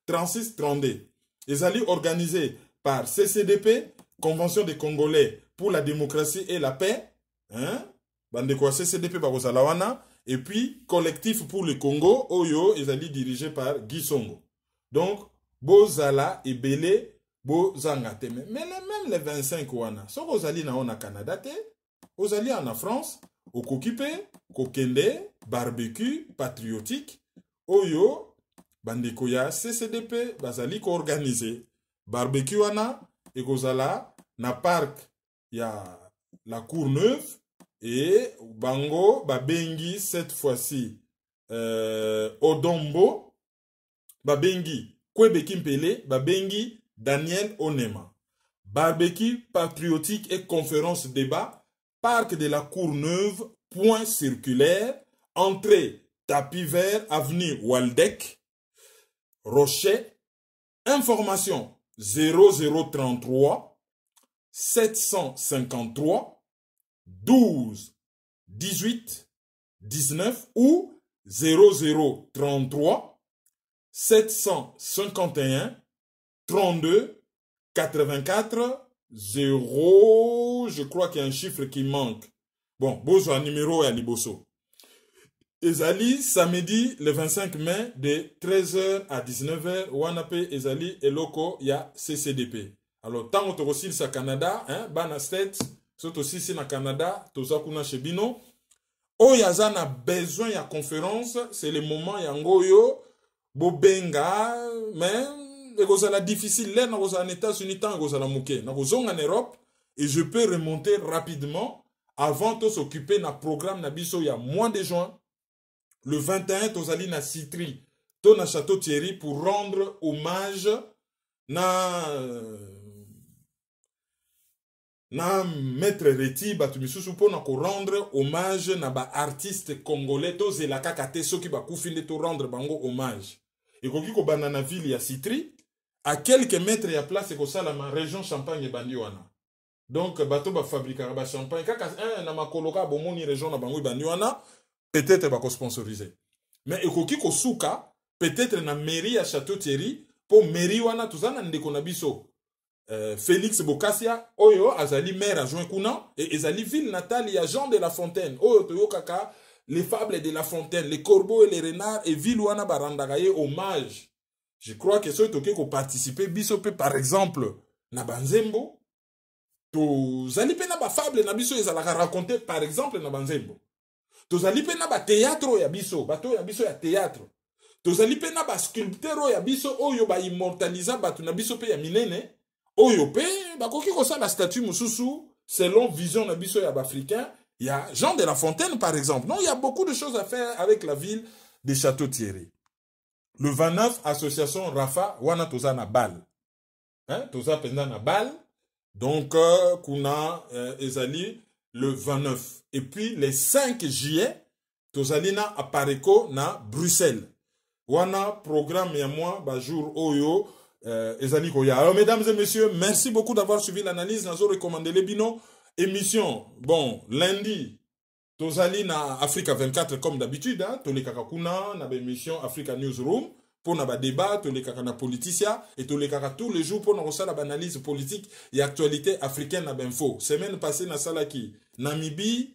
36 32. Ils allaient organisés par CCDP, Convention des Congolais pour la démocratie et la paix, hein? Bande quoi CCDP Bagosalawana. Et puis, collectif pour le Congo, Oyo, ils allaient dirigés par Guy Songo. Donc, Bozala et Belé, Bozangate. Mais même les 25 wana, so Bozali na on a Canada, Bozali en France, au Kokipe, Kokende, barbecue, patriotique, Oyo, Bandekoya, CCDP, Bazali ko organisé. Barbecue wana, et Gozala, na parc, il y a la Courneuve, et Bango, Babengi, cette fois-ci, Odombo, Babengi, Kwebe Mpele, Babengi, Daniel Onema. Barbecue patriotique et conférence débat, parc de la Courneuve, point circulaire, entrée, tapis vert, avenue Waldeck, Rocher, information 0033 753 12 18 19 ou 0033 751 32 84 0. Je crois qu'il y a un chiffre qui manque. Bon, bozo un numéro et un liboso. Ezali, samedi, le 25 mai, de 13h à 19h, Wanape, Ezali, et Loko, il y a CCDP. Alors, tant que tu au Canada, hein, Bana State, surtout aussi si na Canada, Tozakuna Chebino, Oyaza a besoin de conférence, c'est le moment Yangoyo, Bobenga, mais, c'est difficile, là, dans les États-Unis, tant que la mouké, dans en Europe, et je peux remonter rapidement, avant de s'occuper d'un programme, il y a moins de juin, le 21, Tozali na Citri, to na Château Thierry, pour rendre hommage na maître Reti Batumisusu pour rendre hommage na ba artiste congolais to zelaka kate soki ba kufinde to rendre bango hommage. Et koki ko banana ville ya Citri à quelques mètres ya place ko sala ma région Champagne bandi wana. Donc bato ba fabriquer ba champagne kaka na makoloka bomoni région na bango bandi wana peut-être ba ko sponsoriser. Mais ekoki ko suka peut-être na mairie à Château Thierry pour mairie wana tuzana ndeko na biso. Félix Bokassia, Oyo, Azali maire adjoint Kuna, et Azali ville natale, il y a Jean de La Fontaine, Oyo, Toyo Kaka, les fables de La Fontaine, les corbeaux et les renards, et ville Wana Barandagaye, hommage. Je crois que ceux qui ont participé, Bisopé par exemple, na Banzembo, to Zalipe na ba fable, na biso, ils allaient raconter par exemple na Banzembo. To Zalipe na ba théâtre, ya biso, bato ya biso ya théâtre. To Zalipe na ba sculpteur, ya biso, Oyo ba immortalisa, batu na biso pe ya minene. Oyo pe, bakoki kosa la statue mususu, selon vision nabiso ya africain, il y a Jean de La Fontaine par exemple. Non, il y a beaucoup de choses à faire avec la ville de Château Thierry. Le 29, association Rafa, wana tozana bal. hein, toza pendant na balle. Donc, kuna ezali le 29. Et puis, le 5 juillet, tozali na apareko na Bruxelles. Wana programme ya moi, ba jour oyo, ezali koya. Alors, mesdames et messieurs, merci beaucoup d'avoir suivi l'analyse. Nazo recommandé les bino. Émission, bon, lundi, tozali na Africa 24 comme d'habitude, hein, tole kakakuna, na émission Africa Newsroom. Pour na débat, tous les na politicien et tous les tous les jours pour nous la analyse politique et actualité africaine na info. Semaine passée na salaki Namibie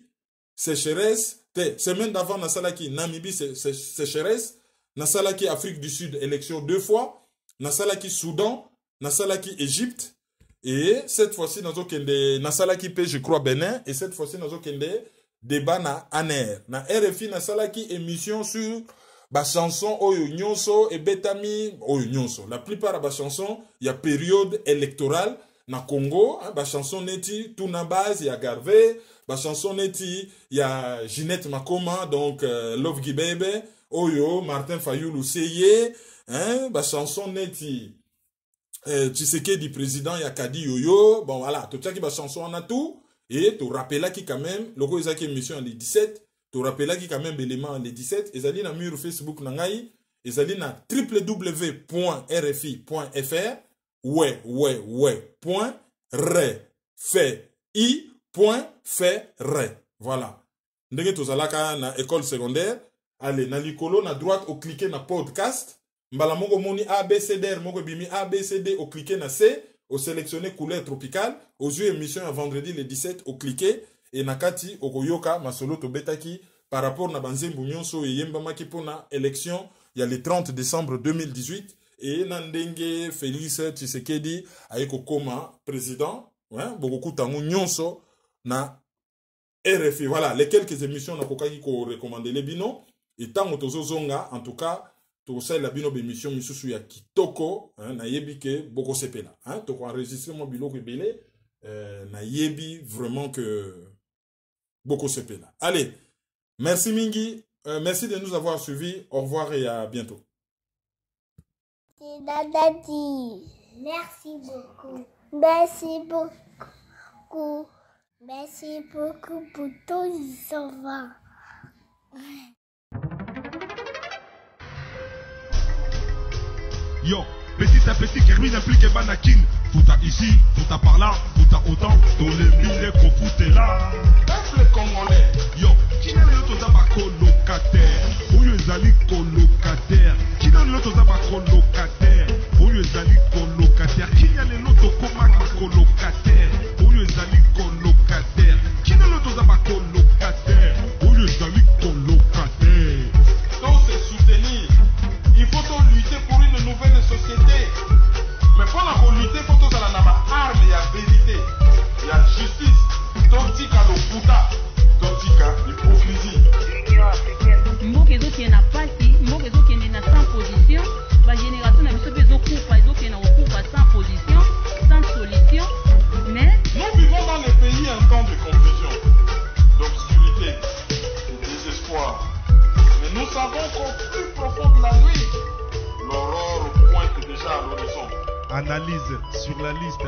sécheresse, semaine d'avant na salaki Namibie sécheresse, na salaki Afrique du Sud élection 2 fois, na salaki Soudan, na salaki Égypte et cette fois-ci na salaki pe je crois Bénin et cette fois-ci nazo kende débat na ANER. Na RFI na salaki émission sur ba chanson oyo nyonso et betami oyo nyonso. La plupart ba chanson il y a période électorale na Congo, hein, ba chanson neti tout na base il y a Garvey, ba chanson neti il y a Ginette Makoma donc Love Gibebe, oyo Martin Fayulu Seye, hein, ba chanson neti Tshisekedi président il y a Kadi Yoyo, bon voilà, tout ça qui ba chanson en a tout et tu rappelles qui quand même logo ezaki émission en 17. Tu rappelles qu'il y a quand même l'élément les 17. Ils allaient dans mur Facebook nangai. Ils allaient dans www.rfi.fr. Voilà. Ndenge tozalaka na école secondaire. Allez, na likolo na droite au cliquer na podcast. Mbala moko moni ABCDR moko bimi ABCD au cliquer na C. Au sélectionner couleur tropicale. Aux yeux émission à vendredi le 17 au cliquer. Et nakati okoyoka masolo to betaki par rapport na banzembu nyonso yembama ki pona élection il y a le 30 décembre 2018 et nandenge Félix Tshisekedi ayeko koma président hein beaucoup tango nyonso na RFI. Voilà les quelques émissions na kokaki ko recommander les bino et tango tozozonga en tout cas to la bino émission misusu ya kitoko hein na yebike boko sepela hein to ko enregistrer mo biloko ebele na yebi vraiment que beaucoup se plaît là. Allez, merci Mingi, merci de nous avoir suivis. Au revoir et à bientôt. Dadadi, merci beaucoup. Merci beaucoup. Merci beaucoup pour tout ça va. Yo, petit à petit, Kermine implique Banakin. Tout à ici, tout à par là, tout à autant, tous les milliers qu'on foutait là. Peuple congolais. Yo, qui n'a le toza ba colocataire? Où les ali colocataire? Qui n'a le toza ba colocataire? Où les ali colocataire? Qui n'a le loto koma colocataire? Où les ali colocataire? Qui n'a le toza ba colocataire? Où les ali colocataire? Donc c'est soutenir. Il faut lutter pour une nouvelle société. Mais pour la lutter, il faut que la arme, il y a vérité, il y a justice. Tontika lokuta, tontika l'hypocrisie. Mboka ezoki na pasi, mboka ezoki na sans position, ba génération na biso ezokufa, ezoki na okufa sans position, sans solution. Mais nous vivons dans les pays un temps de confusion, d'obscurité, de désespoir. Mais nous savons qu'au plus profond de la nuit, l'aurore pointe déjà à l'horizon. Analyse sur la liste.